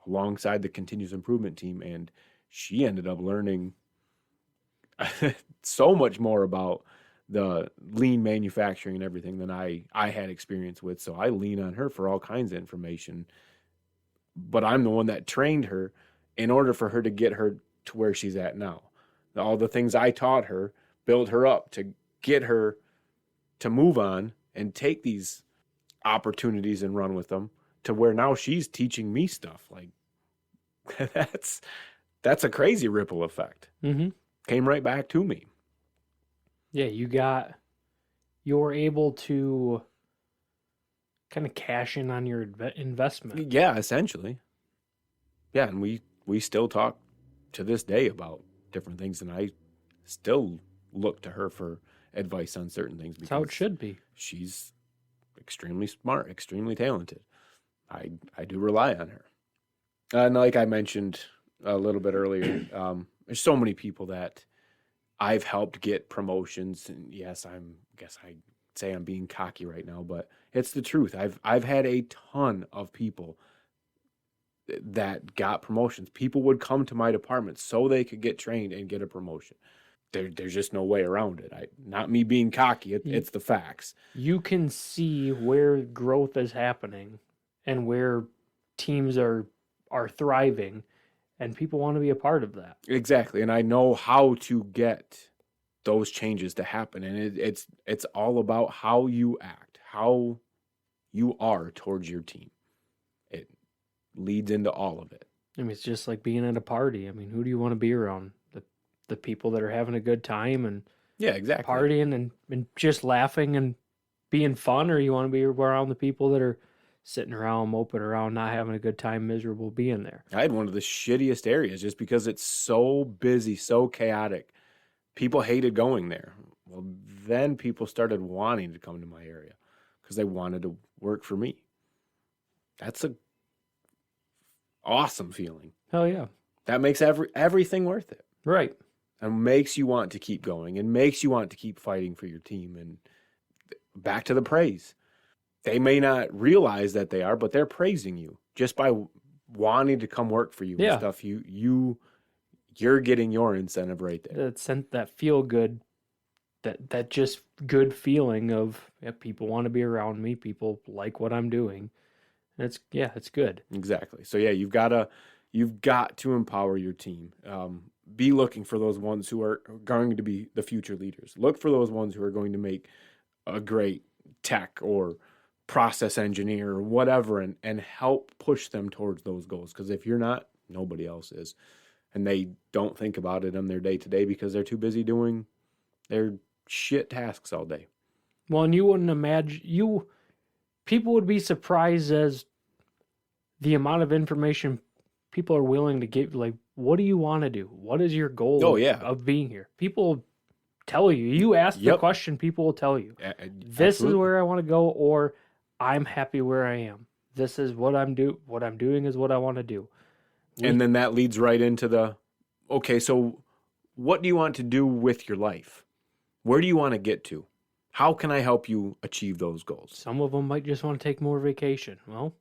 A: alongside the continuous improvement team, and she ended up learning so much more about the lean manufacturing and everything than I had experience with. So I lean on her for all kinds of information, but I'm the one that trained her in order for her to get her to where she's at now. All the things I taught her, build her up to get her to move on and take these opportunities and run with them to where now she's teaching me stuff. Like that's a crazy ripple effect.
B: Mm-hmm.
A: Came right back to me.
B: Yeah, you're able to kind of cash in on your investment.
A: Yeah, essentially. Yeah, and we still talk to this day about different things, and I still look to her for advice on certain things.
B: That's how it should be.
A: She's extremely smart, extremely talented. I do rely on her. And like I mentioned a little bit earlier, there's so many people that I've helped get promotions, and yes, I say I'm being cocky right now, but it's the truth. I've had a ton of people that got promotions. People would come to my department so they could get trained and get a promotion. There's just no way around it. Not me being cocky. It's the facts.
B: You can see where growth is happening and where teams are thriving, and people want to be a part of that.
A: Exactly, and I know how to get those changes to happen, and it's all about how you act, how you are towards your team. It leads into all of it.
B: I mean, it's just like being at a party. I mean, who do you want to be around? The people that are having a good time and
A: Yeah, exactly.
B: partying and just laughing and being fun, or you want to be around the people that are sitting around, moping around, not having a good time, miserable being there.
A: I had one of the shittiest areas just because it's so busy, so chaotic. People hated going there. Well, then people started wanting to come to my area because they wanted to work for me. That's a awesome feeling.
B: Hell yeah.
A: That makes everything worth it.
B: Right.
A: And makes you want to keep going and makes you want to keep fighting for your team. And back to the praise. They may not realize that they are, but they're praising you just by wanting to come work for you and stuff. You're getting your incentive right there.
B: That feel good, that just good feeling of people want to be around me, people like what I'm doing. And it's good.
A: Exactly. So yeah, you've got to empower your team. Be looking for those ones who are going to be the future leaders. Look for those ones who are going to make a great tech or process engineer or whatever, and help push them towards those goals. Because if you're not, nobody else is. And they don't think about it on their day-to-day because they're too busy doing their shit tasks all day.
B: Well, and you wouldn't imagine, people would be surprised as the amount of information people are willing to give. Like, what do you want to do? What is your goal of being here? People tell you. You ask the question, people will tell you. This is where I want to go, or I'm happy where I am. This is what I'm doing is what I want to do.
A: And then that leads right into okay, so what do you want to do with your life? Where do you want to get to? How can I help you achieve those goals?
B: Some of them might just want to take more vacation. Well,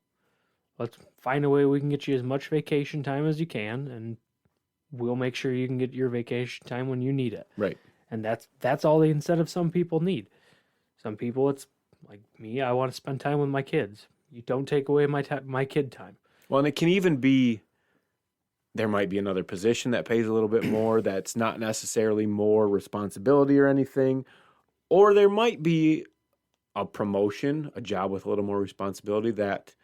B: let's find a way we can get you as much vacation time as you can, and we'll make sure you can get your vacation time when you need it.
A: Right.
B: And that's all the incentive some people need. Some people, it's like me, I want to spend time with my kids. You don't take away my kid time.
A: Well, and it can even be, there might be another position that pays a little bit more that's not necessarily more responsibility or anything. Or there might be a promotion, a job with a little more responsibility that,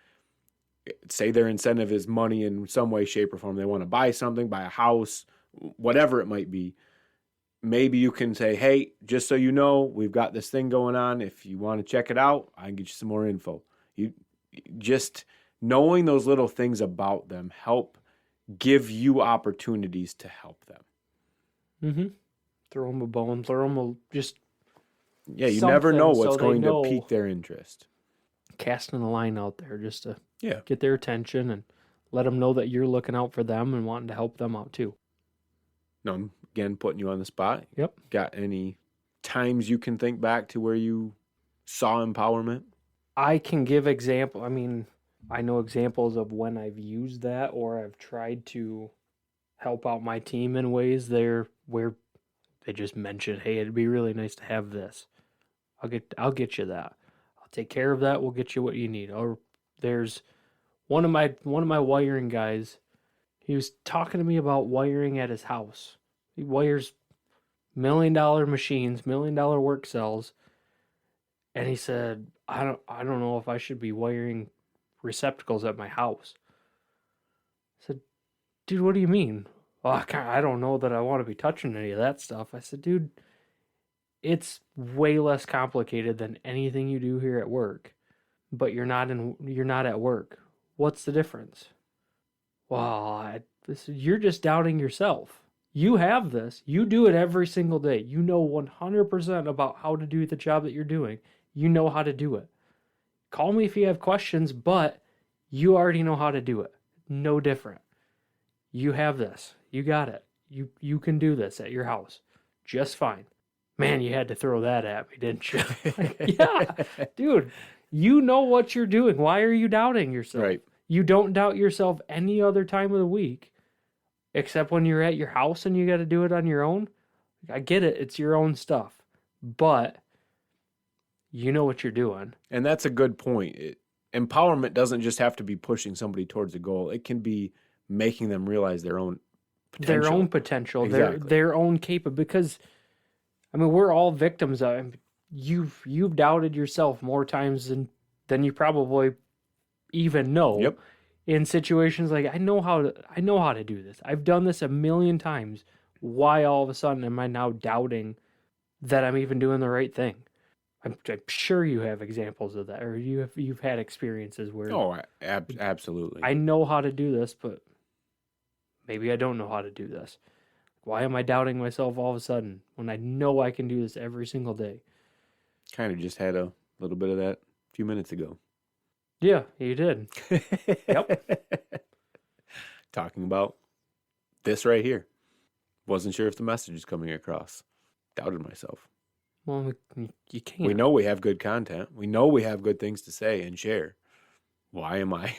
A: say their incentive is money in some way, shape, or form. They want to buy something, buy a house, whatever it might be. Maybe you can say, hey, just so you know, we've got this thing going on. If you want to check it out, I can get you some more info. You just knowing those little things about them help give you opportunities to help them.
B: Mm-hmm. Throw them a bone, throw them just
A: Yeah, you never know what's
B: so
A: going
B: know.
A: to pique their interest.
B: Casting a line out there just to
A: Yeah.
B: get their attention and let them know that you're looking out for them and wanting to help them out too.
A: No, I'm again putting you on the spot.
B: Yep.
A: Got any times you can think back to where you saw empowerment?
B: I can give example. I mean, I know examples of when I've used that or I've tried to help out my team in ways there where they just mention, "Hey, it'd be really nice to have this. I'll get you that. I'll take care of that. We'll get you what you need." Or there's one of my wiring guys. He was talking to me about wiring at his house. He wires $1 million machines, $1 million work cells, and he said, I don't know if I should be wiring receptacles at my house. I said, dude, what do you mean? Well, I don't know that I want to be touching any of that stuff. I said, dude, it's way less complicated than anything you do here at work, but you're not at work. What's the difference? Well, you're just doubting yourself. You have this. You do it every single day. You know 100% about how to do the job that you're doing. You know how to do it. Call me if you have questions, but you already know how to do it. No different. You have this. You got it. You can do this at your house just fine. Man, you had to throw that at me, didn't you? Yeah, dude, you know what you're doing. Why are you doubting yourself?
A: Right.
B: You don't doubt yourself any other time of the week, except when you're at your house and you got to do it on your own. I get it. It's your own stuff, but you know what you're doing.
A: And that's a good point. Empowerment doesn't just have to be pushing somebody towards a goal. It can be making them realize their own potential.
B: Their own potential,
A: Exactly.
B: their own capability. Because, I mean, we're all victims of it. You've doubted yourself more times than you probably even know.
A: Yep.
B: In situations like, I know how to do this. I've done this 1,000,000 times. Why all of a sudden am I now doubting that I'm even doing the right thing? I'm sure you have examples of that, or you've had experiences where
A: Absolutely.
B: I know how to do this, but maybe I don't know how to do this. Why am I doubting myself all of a sudden when I know I can do this every single day?
A: Kind of just had a little bit of that a few minutes ago.
B: Yeah, you did. Yep.
A: Talking about this right here. Wasn't sure if the message is coming across. Doubted myself.
B: Well, you can't.
A: We know we have good content. We know we have good things to say and share. Why am I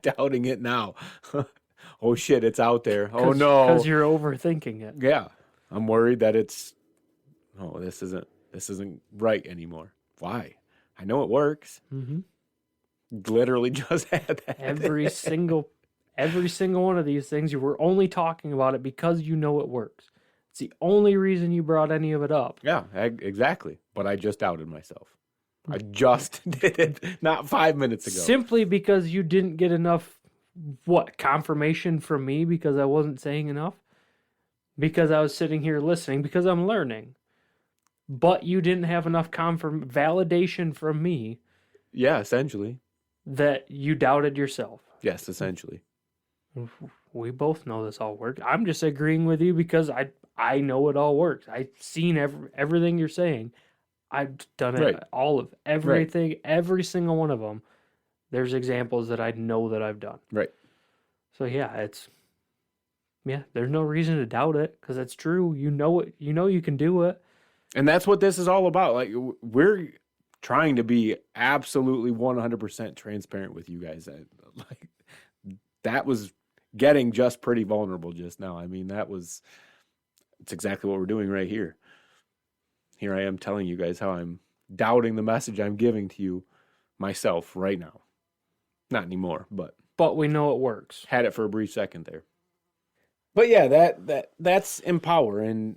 A: doubting it now? Oh shit, it's out there. Oh no.
B: Because you're overthinking it.
A: Yeah. I'm worried that this isn't right anymore. Why? I know it works.
B: Mm-hmm.
A: Literally just had that.
B: Every single one of these things, you were only talking about it because you know it works. It's the only reason you brought any of it up.
A: Yeah, exactly. But I just doubted myself. I just did it not 5 minutes ago.
B: Simply because you didn't get enough, confirmation from me because I wasn't saying enough? Because I was sitting here listening, because I'm learning. But you didn't have enough validation from me.
A: Yeah, essentially.
B: That you doubted yourself.
A: Yes, essentially.
B: We both know this all works. I'm just agreeing with you because I know it all works. I've seen everything you're saying. I've done it,
A: Right.
B: all of everything, right. Every single one of them. There's examples that I know that I've done.
A: Right.
B: So there's no reason to doubt it because it's true. You know it. You know you can do it.
A: And that's what this is all about. Like, we're trying to be absolutely 100% transparent with you guys. Like, that was getting just pretty vulnerable just now. I mean, it's exactly what we're doing right here. Here I am telling you guys how I'm doubting the message I'm giving to you myself right now. Not anymore, but
B: but we know it works.
A: Had it for a brief second there. But yeah, that's empower, and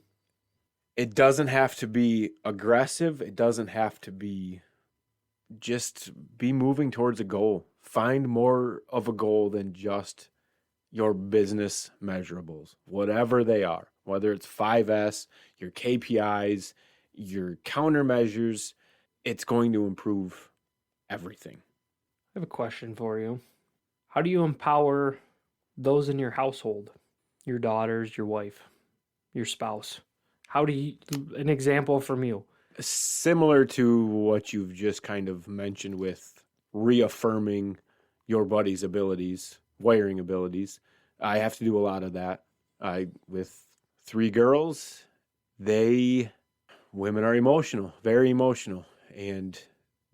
A: it doesn't have to be aggressive. It doesn't have to be, just be moving towards a goal. Find more of a goal than just your business measurables, whatever they are, whether it's 5S, your KPIs, your countermeasures, it's going to improve everything.
B: I have a question for you. How do you empower those in your household? Your daughters, your wife, your spouse? How do you, an example from you?
A: Similar to what you've just kind of mentioned with reaffirming your buddy's abilities, wiring abilities. I have to do a lot of that. With 3 girls, women are emotional, very emotional, and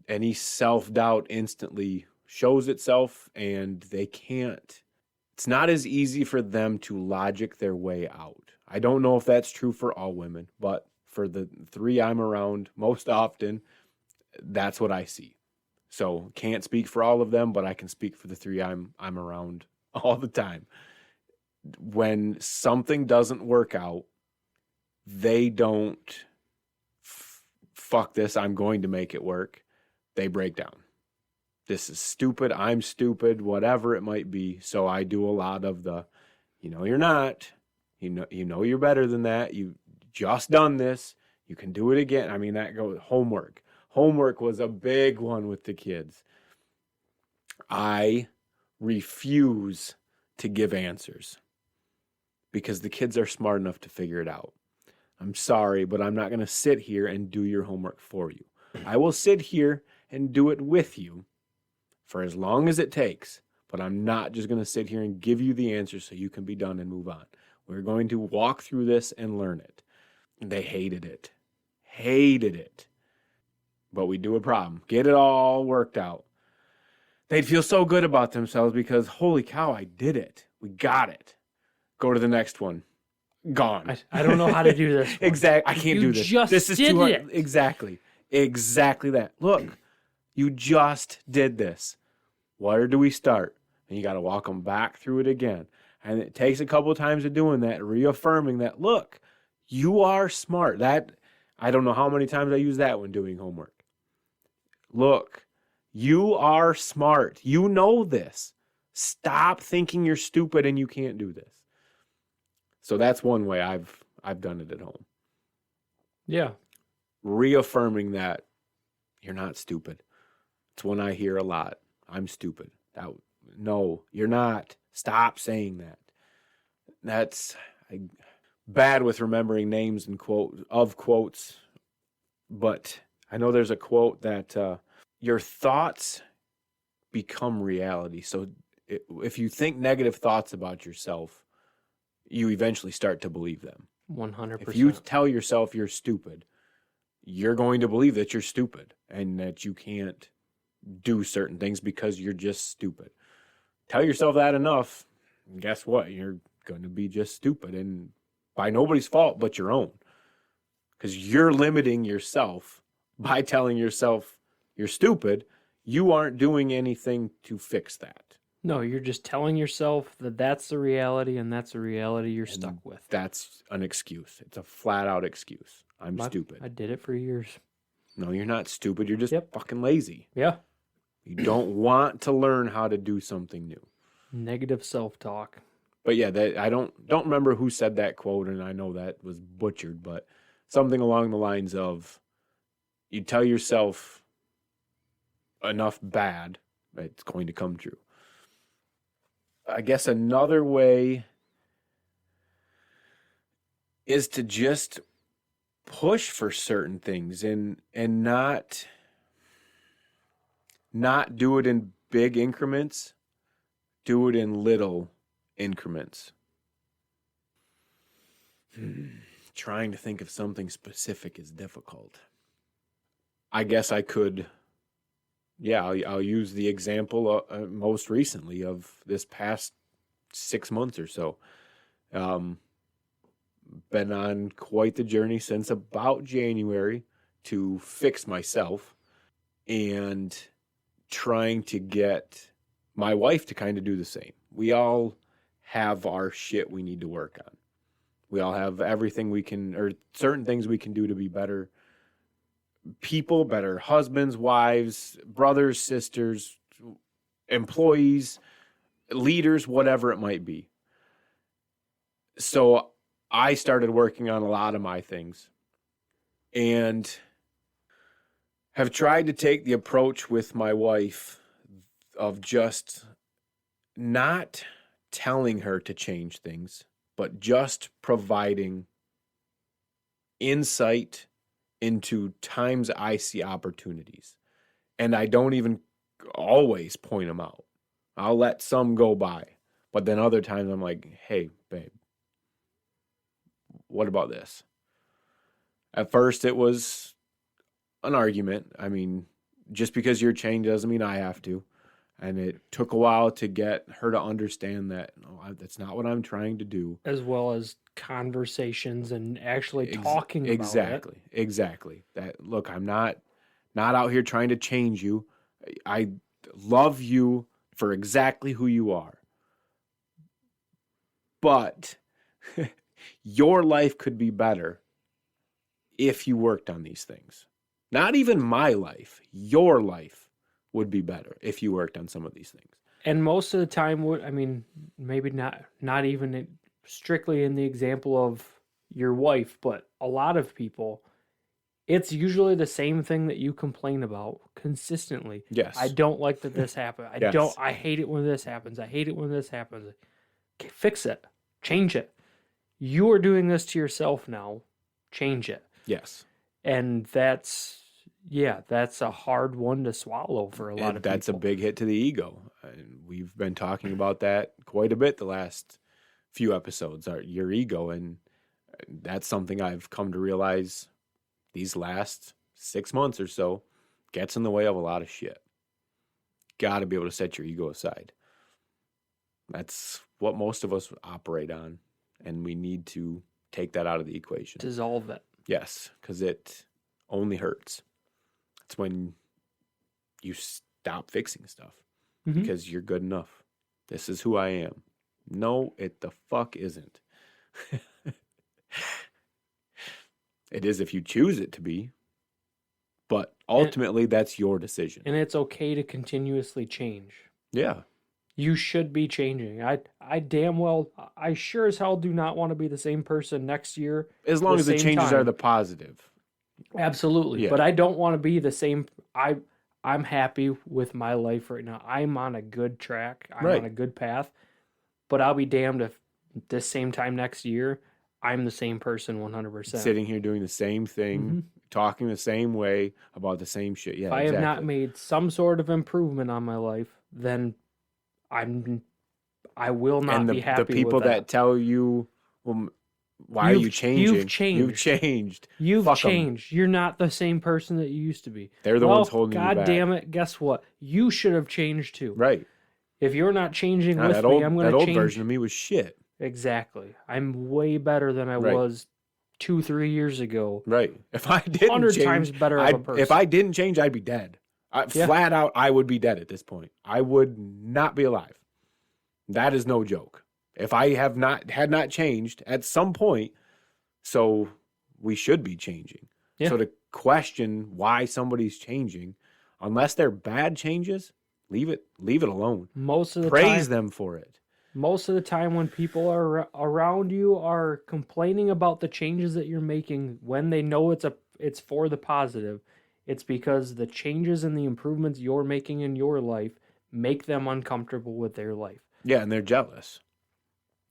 A: any self-doubt instantly shows itself, and it's not as easy for them to logic their way out. I don't know if that's true for all women, but for the 3 I'm around most often, that's what I see. So can't speak for all of them, but I can speak for the 3 I'm around all the time. When something doesn't work out, they don't fuck this, I'm going to make it work. They break down. This is stupid, I'm stupid, whatever it might be. So I do a lot of the, you're not, you're better than that. You just done this. You can do it again. I mean, that goes homework. Homework was a big one with the kids. I refuse to give answers because the kids are smart enough to figure it out. I'm sorry, but I'm not going to sit here and do your homework for you. I will sit here and do it with you for as long as it takes, but I'm not just going to sit here and give you the answer so you can be done and move on. We're going to walk through this and learn it. They hated it. But we do a problem. Get it all worked out. They'd feel so good about themselves because, holy cow, I did it. We got it. Go to the next one. Gone.
B: I don't know how to do this one.
A: Exactly. I can't do this. This is too hard.
B: It.
A: Exactly that. Look, you just did this. Where do we start? And you got to walk them back through it again. And it takes a couple of times of doing that, reaffirming that, look, you are smart. I don't know how many times I use that when doing homework. Look, you are smart. You know this. Stop thinking you're stupid and you can't do this. So that's one way I've done it at home.
B: Yeah.
A: Reaffirming that you're not stupid. It's one I hear a lot. I'm stupid. No, you're not. Stop saying that. That's bad with remembering names and quotes. But I know there's a quote that your thoughts become reality. So if you think negative thoughts about yourself, you eventually start to believe them.
B: 100%.
A: If you tell yourself you're stupid, you're going to believe that you're stupid and that you can't do certain things because you're just stupid. Tell yourself that enough, and guess what? You're going to be just stupid, and by nobody's fault but your own. Because you're limiting yourself by telling yourself you're stupid. You aren't doing anything to fix that.
B: No, you're just telling yourself that that's the reality, and that's the reality you're stuck with.
A: That's an excuse. It's a flat-out excuse. I'm stupid.
B: I did it for years.
A: No, you're not stupid. You're just fucking lazy.
B: Yeah.
A: You don't want to learn how to do something new.
B: Negative self-talk.
A: But yeah, I don't remember who said that quote, and I know that was butchered, but something along the lines of, you tell yourself enough bad, it's going to come true. I guess another way is to just push for certain things and not do it in big increments. Do it in little increments. Trying to think of something specific is difficult. I guess I could, I'll use the example most recently of this past 6 months or so. Been on quite the journey since about January to fix myself and trying to get my wife to kind of do the same. We all have our shit we need to work on. We all have everything we can, or certain things we can do to be better people, better husbands, wives, brothers, sisters, employees, leaders, whatever it might be. So I started working on a lot of my things and have tried to take the approach with my wife of just not telling her to change things, but just providing insight into times I see opportunities. And I don't even always point them out. I'll let some go by. But then other times I'm like, hey, babe, what about this? At first it was an argument. I mean, just because you're changed doesn't mean I have to. And it took a while to get her to understand that that's not what I'm trying to do.
B: As well as conversations and actually talking about it.
A: Exactly. That, look, I'm not out here trying to change you. I love you for exactly who you are. But your life could be better if you worked on these things. Not even my life, your life would be better if you worked on some of these things.
B: And most of the time, I mean, maybe not even strictly in the example of your wife, but a lot of people, it's usually the same thing that you complain about consistently.
A: Yes.
B: I don't like that this happened. I hate it when this happens. I hate it when this happens. Okay, fix it. Change it. You are doing this to yourself now. Change it.
A: Yes.
B: And that's a hard one to swallow for a lot of people.
A: That's a big hit to the ego. And we've been talking about that quite a bit the last few episodes, your ego. And that's something I've come to realize these last 6 months or so gets in the way of a lot of shit. Got to be able to set your ego aside. That's what most of us operate on. And we need to take that out of the equation.
B: Dissolve it.
A: Yes, because it only hurts. It's when you stop fixing stuff because you're good enough. This is who I am. No, it the fuck isn't. It is if you choose it to be, but ultimately that's your decision.
B: And it's okay to continuously change.
A: Yeah.
B: You should be changing. I damn well, I sure as hell do not want to be the same person next year.
A: As long as the changes are the positive.
B: Absolutely. Yeah. But I don't want to be the same. I'm happy with my life right now. I'm on a good track. I'm on a good path. But I'll be damned if this same time next year, I'm the same person 100%. Sitting
A: here doing the same thing, talking the same way about the same shit. Yeah,
B: if I have not made some sort of improvement on my life, then I will not be happy with that.
A: The people that tell you, well, why are you changing?
B: You've changed.
A: You've changed.
B: You're not the same person that you used to be.
A: They're the ones holding you back.
B: God damn it. Guess what? You should have changed too.
A: Right.
B: If you're not changing with me, I'm going to change.
A: That old version of me was shit.
B: Exactly. I'm way better than I was 2-3 years ago.
A: Right. If I didn't
B: 100 times better of a person.
A: If I didn't change, I'd be dead. Flat out, I would be dead at this point. I would not be alive. That is no joke. If I had not changed at some point, so we should be changing. Yeah. So to question why somebody's changing, unless they're bad changes, leave it alone.
B: Most of the
A: praise them for it.
B: Most of the time when people are around you are complaining about the changes that you're making when they know it's for the positive, it's because the changes and the improvements you're making in your life make them uncomfortable with their life.
A: Yeah, and they're jealous.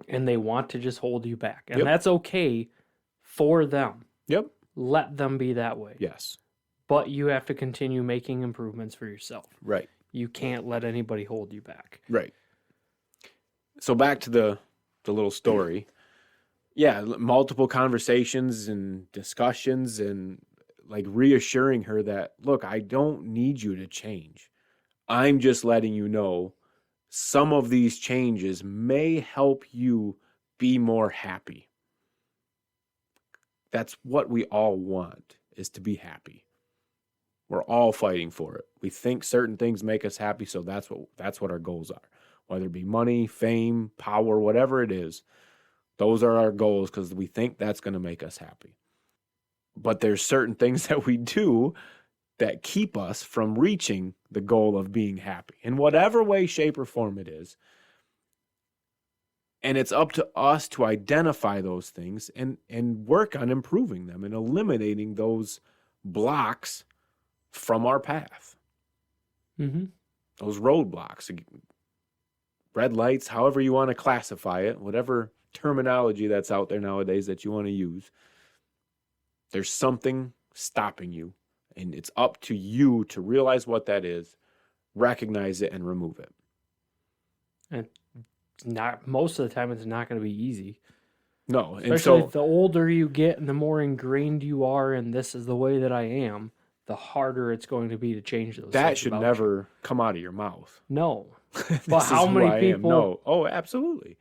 B: And they want to just hold you back. And that's okay for them.
A: Yep.
B: Let them be that way.
A: Yes.
B: But you have to continue making improvements for yourself.
A: Right.
B: You can't let anybody hold you back.
A: Right. So back to the little story. Yeah, multiple conversations and discussions and like reassuring her that, look, I don't need you to change. I'm just letting you know some of these changes may help you be more happy. That's what we all want, is to be happy. We're all fighting for it. We think certain things make us happy, so that's what our goals are. Whether it be money, fame, power, whatever it is, those are our goals because we think that's going to make us happy. But there's certain things that we do that keep us from reaching the goal of being happy in whatever way, shape, or form it is. And it's up to us to identify those things and work on improving them and eliminating those blocks from our path.
B: Mm-hmm.
A: Those roadblocks, red lights, however you want to classify it, whatever terminology that's out there nowadays that you want to use, there's something stopping you. And it's up to you to realize what that is, recognize it, and remove it.
B: And not most of the time, it's not going to be easy.
A: No,
B: Especially
A: and so
B: the older you get and the more ingrained you are, and this is the way that I am, the harder it's going to be to change those.
A: That
B: things
A: should
B: about
A: never come out of your mouth.
B: you. No,
A: This
B: but how
A: is who
B: many
A: I am.
B: people?
A: No, oh, absolutely.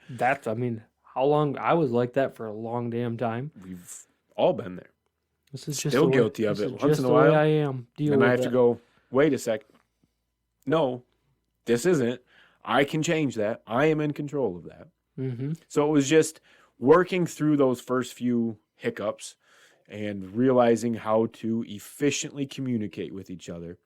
B: How long I was like that for a long damn time.
A: We've all been there.
B: This is
A: Still
B: just
A: guilty of
B: this
A: it
B: is
A: once
B: just
A: in a
B: the way
A: while.
B: I am. Deal
A: And
B: with
A: I have
B: it.
A: to go, wait a sec. No, this isn't. I can change that. I am in control of that.
B: Mm-hmm.
A: So it was just working through those first few hiccups and realizing how to efficiently communicate with each other.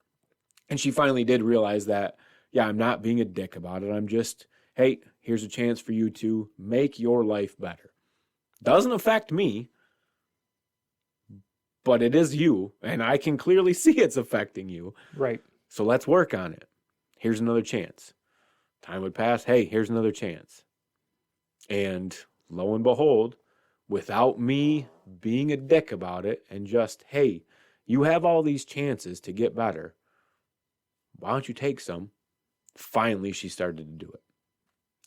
A: And she finally did realize that, yeah, I'm not being a dick about it. I'm just, hey, here's a chance for you to make your life better. Doesn't affect me, but it is you, and I can clearly see it's affecting you.
B: Right.
A: So let's work on it. Here's another chance. Time would pass. Hey, here's another chance. And lo and behold, without me being a dick about it and just, hey, you have all these chances to get better. Why don't you take some? Finally, she started to do it.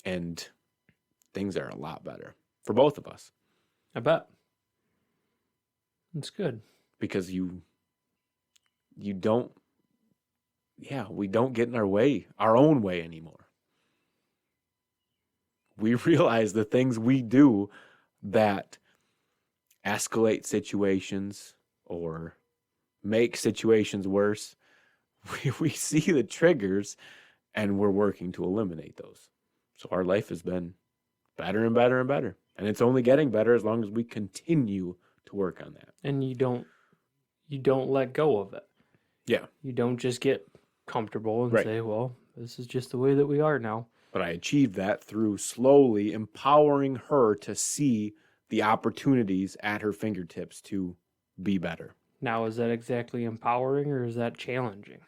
A: And things are a lot better for both of us.
B: I bet. It's good.
A: Because you don't, we don't get in our own way anymore. We realize the things we do that escalate situations or make situations worse, we see the triggers and we're working to eliminate those. So our life has been better and better and better. And it's only getting better as long as we continue to work on that.
B: And you don't let go of it.
A: Yeah.
B: You don't just get comfortable and
A: Right.
B: say, well, this is just the way that we are now.
A: But I achieved that through slowly empowering her to see the opportunities at her fingertips to be better.
B: Now, is that exactly empowering or is that challenging?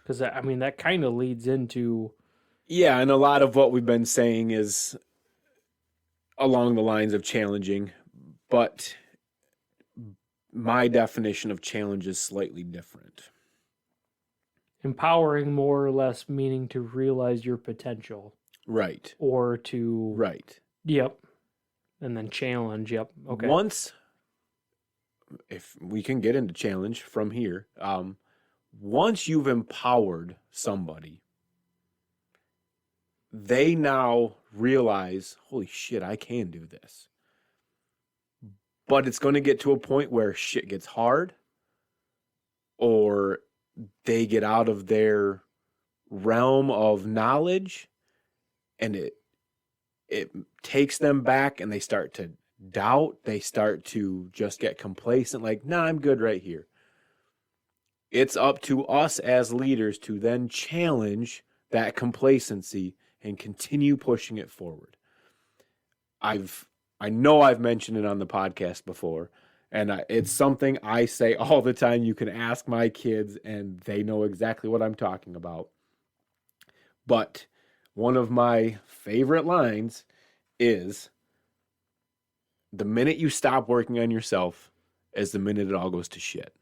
B: Because, that kind of leads into...
A: Yeah, and a lot of what we've been saying is along the lines of challenging, but my definition of challenge is slightly different.
B: Empowering more or less meaning to realize your potential.
A: Right.
B: Or to...
A: Right.
B: Yep. And then challenge. Yep. Okay.
A: Once, if we can get into challenge from here, once you've empowered somebody, they now realize, holy shit, I can do this. But it's going to get to a point where shit gets hard or they get out of their realm of knowledge and it takes them back and they start to doubt. They start to just get complacent, like, nah, I'm good right here. It's up to us as leaders to then challenge that complacency and continue pushing it forward. I know I've mentioned it on the podcast before, and it's something I say all the time. You can ask my kids, and they know exactly what I'm talking about. But one of my favorite lines is, the minute you stop working on yourself is the minute it all goes to shit.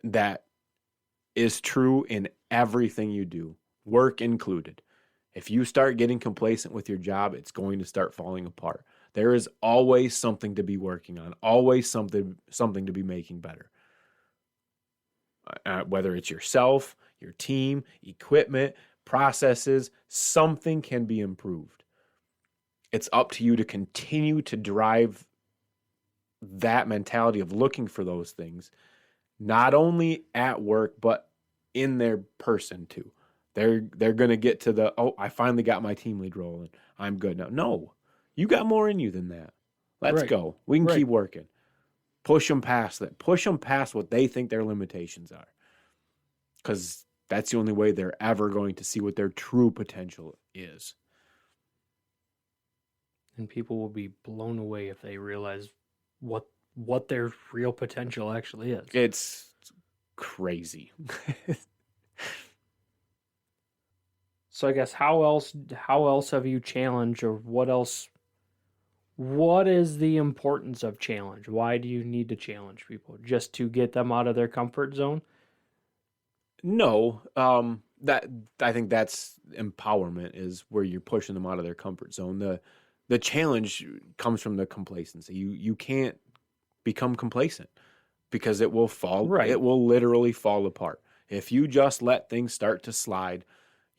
A: That is true in everything you do, work included. If you start getting complacent with your job, it's going to start falling apart. There is always something to be working on, always something to be making better. Whether it's yourself, your team, equipment, processes, something can be improved. It's up to you to continue to drive that mentality of looking for those things, not only at work, but in their person too. They're going to get to the, oh, I finally got my team lead rolling. I'm good now. No, you got more in you than that. Let's
B: Right.
A: go. We can
B: Right.
A: keep working. Push them past that. Push them past what they think their limitations are. Because that's the only way they're ever going to see what their true potential is.
B: And people will be blown away if they realize what their real potential actually is.
A: It's crazy.
B: So I guess how else have you challenged, or what is the importance of challenge? Why do you need to challenge people? Just to get them out of their comfort zone?
A: No, that I think that's empowerment, is where you're pushing them out of their comfort zone. The challenge comes from the complacency. You can't become complacent, because it will fall.
B: Right.
A: It will literally fall apart if you just let things start to slide.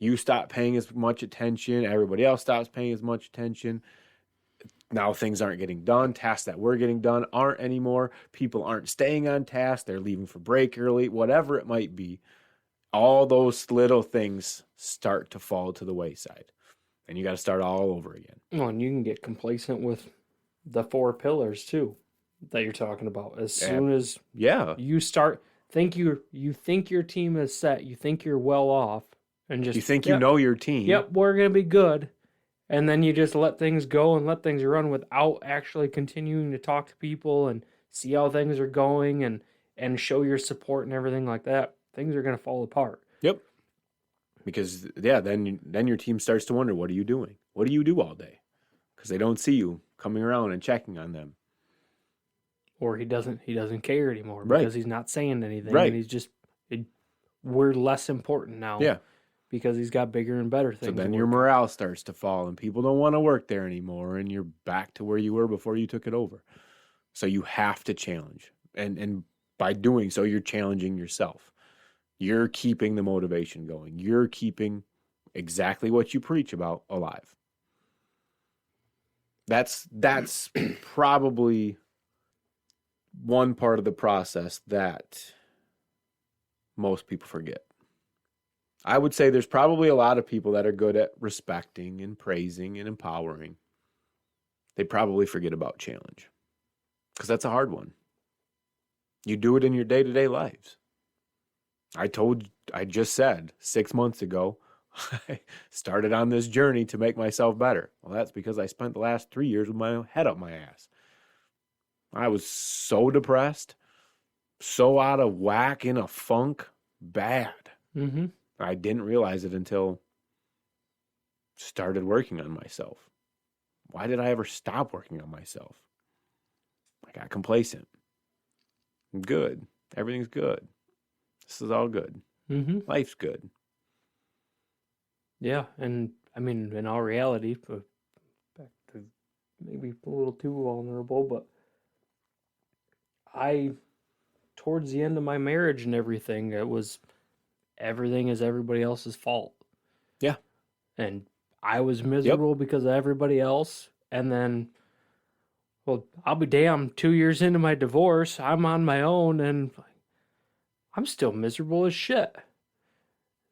A: You stop paying as much attention. Everybody else stops paying as much attention. Now things aren't getting done. Tasks that were getting done aren't anymore. People aren't staying on task. They're leaving for break early. Whatever it might be. All those little things start to fall to the wayside. And you got to start all over again.
B: Well, and you can get complacent with the 4 pillars too that you're talking about. As soon as you start you think your team is set, you think you're well off, and just
A: you think you know your team.
B: Yep, we're gonna be good. And then you just let things go and let things run without actually continuing to talk to people and see how things are going and show your support and everything like that. Things are gonna fall apart.
A: Yep. Because then your team starts to wonder, what are you doing? What do you do all day? Because they don't see you coming around and checking on them.
B: Or he doesn't care anymore
A: Right.
B: because he's not saying anything.
A: Right.
B: And he's just we're less important now.
A: Yeah.
B: Because he's got bigger and better things.
A: So then
B: to
A: your
B: work.
A: morale starts to fall and people don't want to work there anymore, and you're back to where you were before you took it over. So you have to challenge. And by doing so, you're challenging yourself. You're keeping the motivation going. You're keeping exactly what you preach about alive. That's probably one part of the process that most people forget. I would say there's probably a lot of people that are good at respecting and praising and empowering. They probably forget about challenge, because that's a hard one. You do it in your day-to-day lives. I just said 6 months ago, I started on this journey to make myself better. Well, that's because I spent the last 3 years with my head up my ass. I was so depressed, so out of whack, in a funk, bad.
B: Mm-hmm.
A: I didn't realize it until started working on myself. Why did I ever stop working on myself? I got complacent. I'm good. Everything's good. This is all good.
B: Mm-hmm.
A: Life's good.
B: Yeah, and I mean, in all reality, back to maybe a little too vulnerable, but towards the end of my marriage and everything, everything is everybody else's fault.
A: Yeah.
B: And I was miserable because of everybody else. And then, well, I'll be damned, 2 years into my divorce, I'm on my own and I'm still miserable as shit.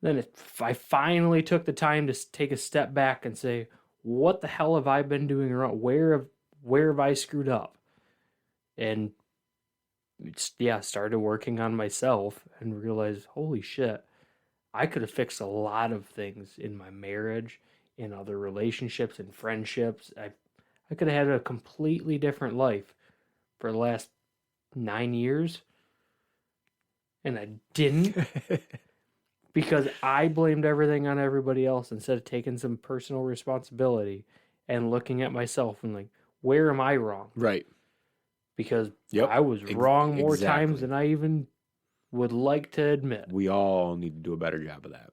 B: Then I finally took the time to take a step back and say, what the hell have I been doing wrong? Where have I screwed up? And started working on myself and realized, holy shit, I could have fixed a lot of things in my marriage, in other relationships and friendships. I could have had a completely different life for the last 9 years. And I didn't because I blamed everything on everybody else instead of taking some personal responsibility and looking at myself and like, where am I wrong?
A: Right.
B: Because I was wrong more times than I even would like to admit.
A: We all need to do a better job of that.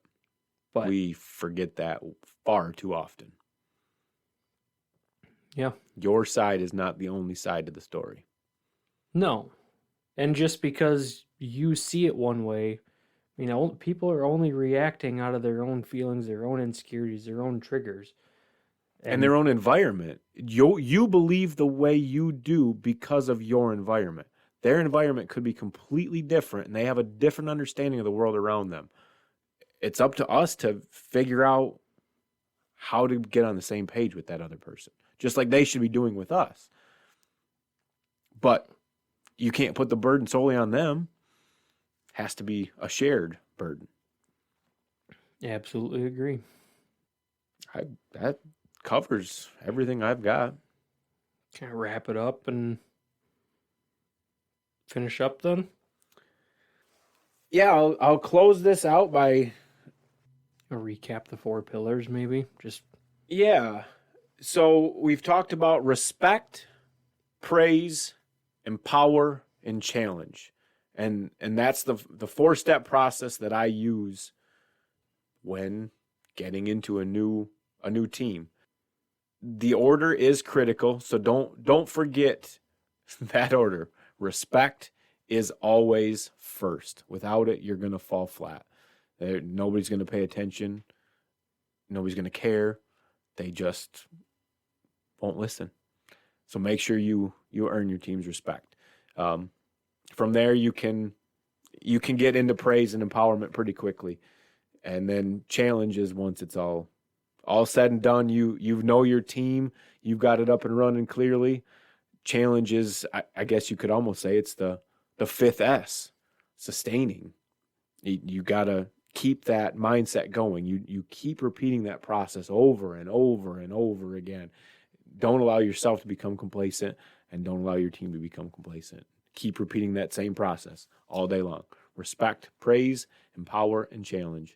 B: But
A: we forget that far too often.
B: Yeah.
A: Your side is not the only side of the story.
B: No. And just because you see it one way, people are only reacting out of their own feelings, their own insecurities, their own triggers.
A: And their own environment. You believe the way you do because of your environment. Their environment could be completely different, and they have a different understanding of the world around them. It's up to us to figure out how to get on the same page with that other person, just like they should be doing with us. But you can't put the burden solely on them. It has to be a shared burden.
B: Absolutely agree.
A: That covers everything I've got.
B: Can I wrap it up and finish up then?
A: Yeah, I'll close this out by
B: recap the 4 pillars, maybe.
A: Yeah. So we've talked about respect, praise, empower, and challenge. And that's the 4-step process that I use when getting into a new team. The order is critical, so don't forget that order. Respect is always first. Without it, you're going to fall flat. Nobody's going to pay attention. Nobody's going to care. They just won't listen. So make sure you earn your team's respect. From there, you can get into praise and empowerment pretty quickly. And then challenges, once it's all said and done, you know your team, you've got it up and running clearly. Challenges, I guess you could almost say it's the 5th S, sustaining. You got to keep that mindset going. You keep repeating that process over and over and over again. Don't allow yourself to become complacent, and don't allow your team to become complacent. Keep repeating that same process all day long. Respect, praise, empower, and challenge.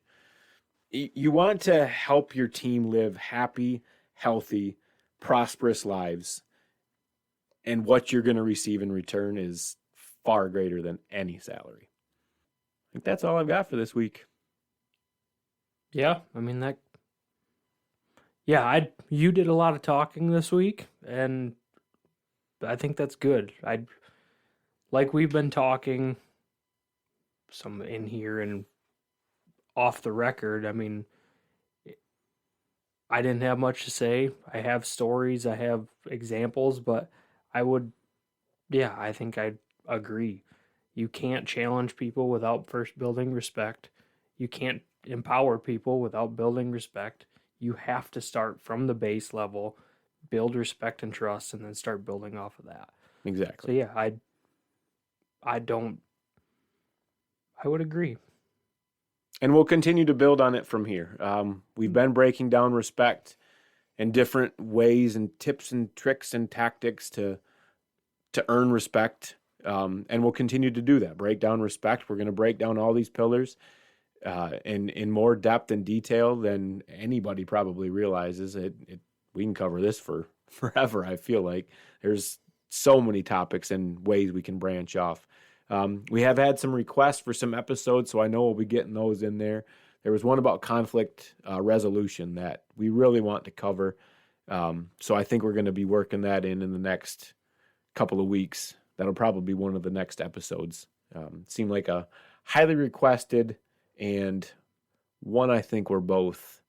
A: You want to help your team live happy, healthy, prosperous lives. And what you're going to receive in return is far greater than any salary. I think that's all I've got for this week.
B: Yeah, I mean you did a lot of talking this week, and I think that's good. Like we've been talking some in here and off the record. I mean, I didn't have much to say. I have stories, I have examples, but I think I agree. You can't challenge people without first building respect. You can't empower people without building respect. You have to start from the base level, build respect and trust, and then start building off of that.
A: Exactly.
B: So yeah, I would agree.
A: And we'll continue to build on it from here. We've been breaking down respect in different ways and tips and tricks and tactics to earn respect. And we'll continue to do that. Break down respect. We're going to break down all these pillars in more depth and detail than anybody probably realizes. We can cover this for forever, I feel like. There's so many topics and ways we can branch off. We have had some requests for some episodes, so I know we'll be getting those in there. There was one about conflict resolution that we really want to cover. So I think we're going to be working that in the next couple of weeks. That'll probably be one of the next episodes. Seemed like a highly requested and one I think we're both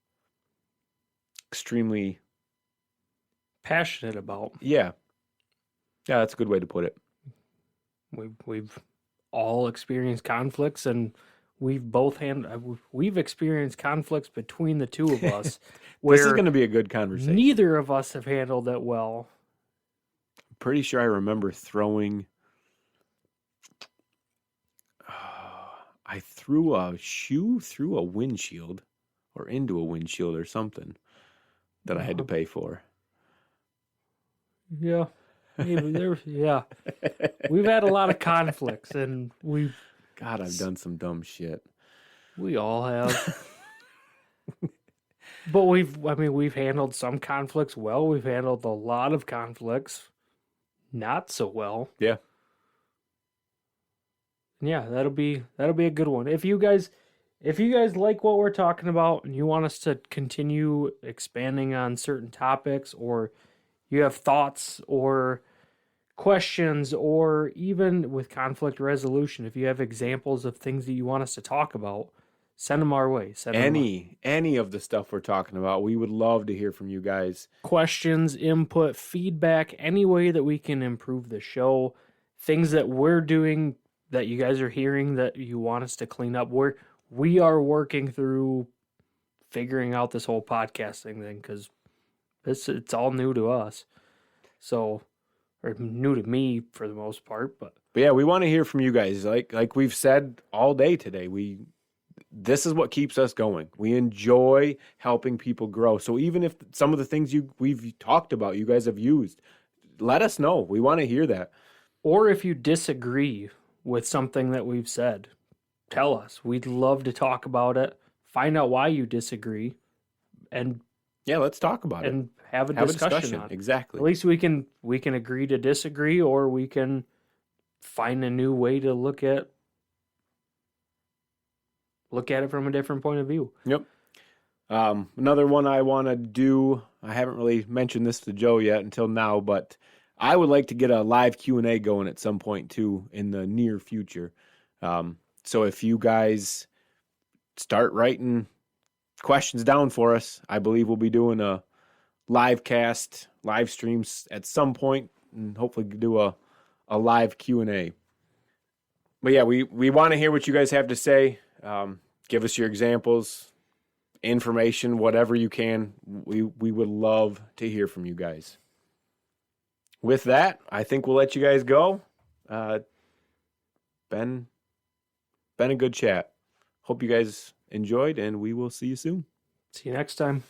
A: extremely
B: passionate about.
A: Yeah, that's a good way to put it.
B: We've all experienced conflicts, and we've experienced conflicts between the two of us.
A: This is going to be a good conversation.
B: Neither of us have handled it well.
A: I'm pretty sure I remember throwing. I threw a shoe through a windshield, or into a windshield, or something that I had to pay for.
B: Yeah. Yeah. We've had a lot of conflicts, and
A: God, I've done some dumb shit.
B: We all have. But we've handled some conflicts well. We've handled a lot of conflicts not so well.
A: Yeah.
B: Yeah, that'll be a good one. If you guys like what we're talking about and you want us to continue expanding on certain topics, or you have thoughts or questions, or even with conflict resolution, if you have examples of things that you want us to talk about, send them our way.
A: Any of the stuff we're talking about, we would love to hear from you guys.
B: Questions, input, feedback, any way that we can improve the show. things that we're doing that you guys are hearing that you want us to clean up. We are working through figuring out this whole podcasting thing because it's all new to us. So, or new to me for the most part, but
A: yeah, we want to hear from you guys. Like we've said all day today, this is what keeps us going. We enjoy helping people grow. So even if some of the things we've talked about, you guys have used, let us know. We want to hear that.
B: or if you disagree with something that we've said, tell us. We'd love to talk about it. Find out why you disagree, and
A: Yeah, let's talk about it.
B: and have a discussion on it.
A: Exactly.
B: At least we can agree to disagree, or we can find a new way to look at it from a different point of view.
A: Yep. Another one I want to do, I haven't really mentioned this to Joe yet until now, but I would like to get a live Q&A going at some point too in the near future. So if you guys start writing questions down for us, I believe we'll be doing a live streams at some point, and hopefully do a live Q&A. But yeah, we want to hear what you guys have to say. Give us your examples, information, whatever you can. We would love to hear from you guys. With that, I think we'll let you guys go. Been a good chat. Hope you guys enjoyed, and we will see you soon.
B: See you next time.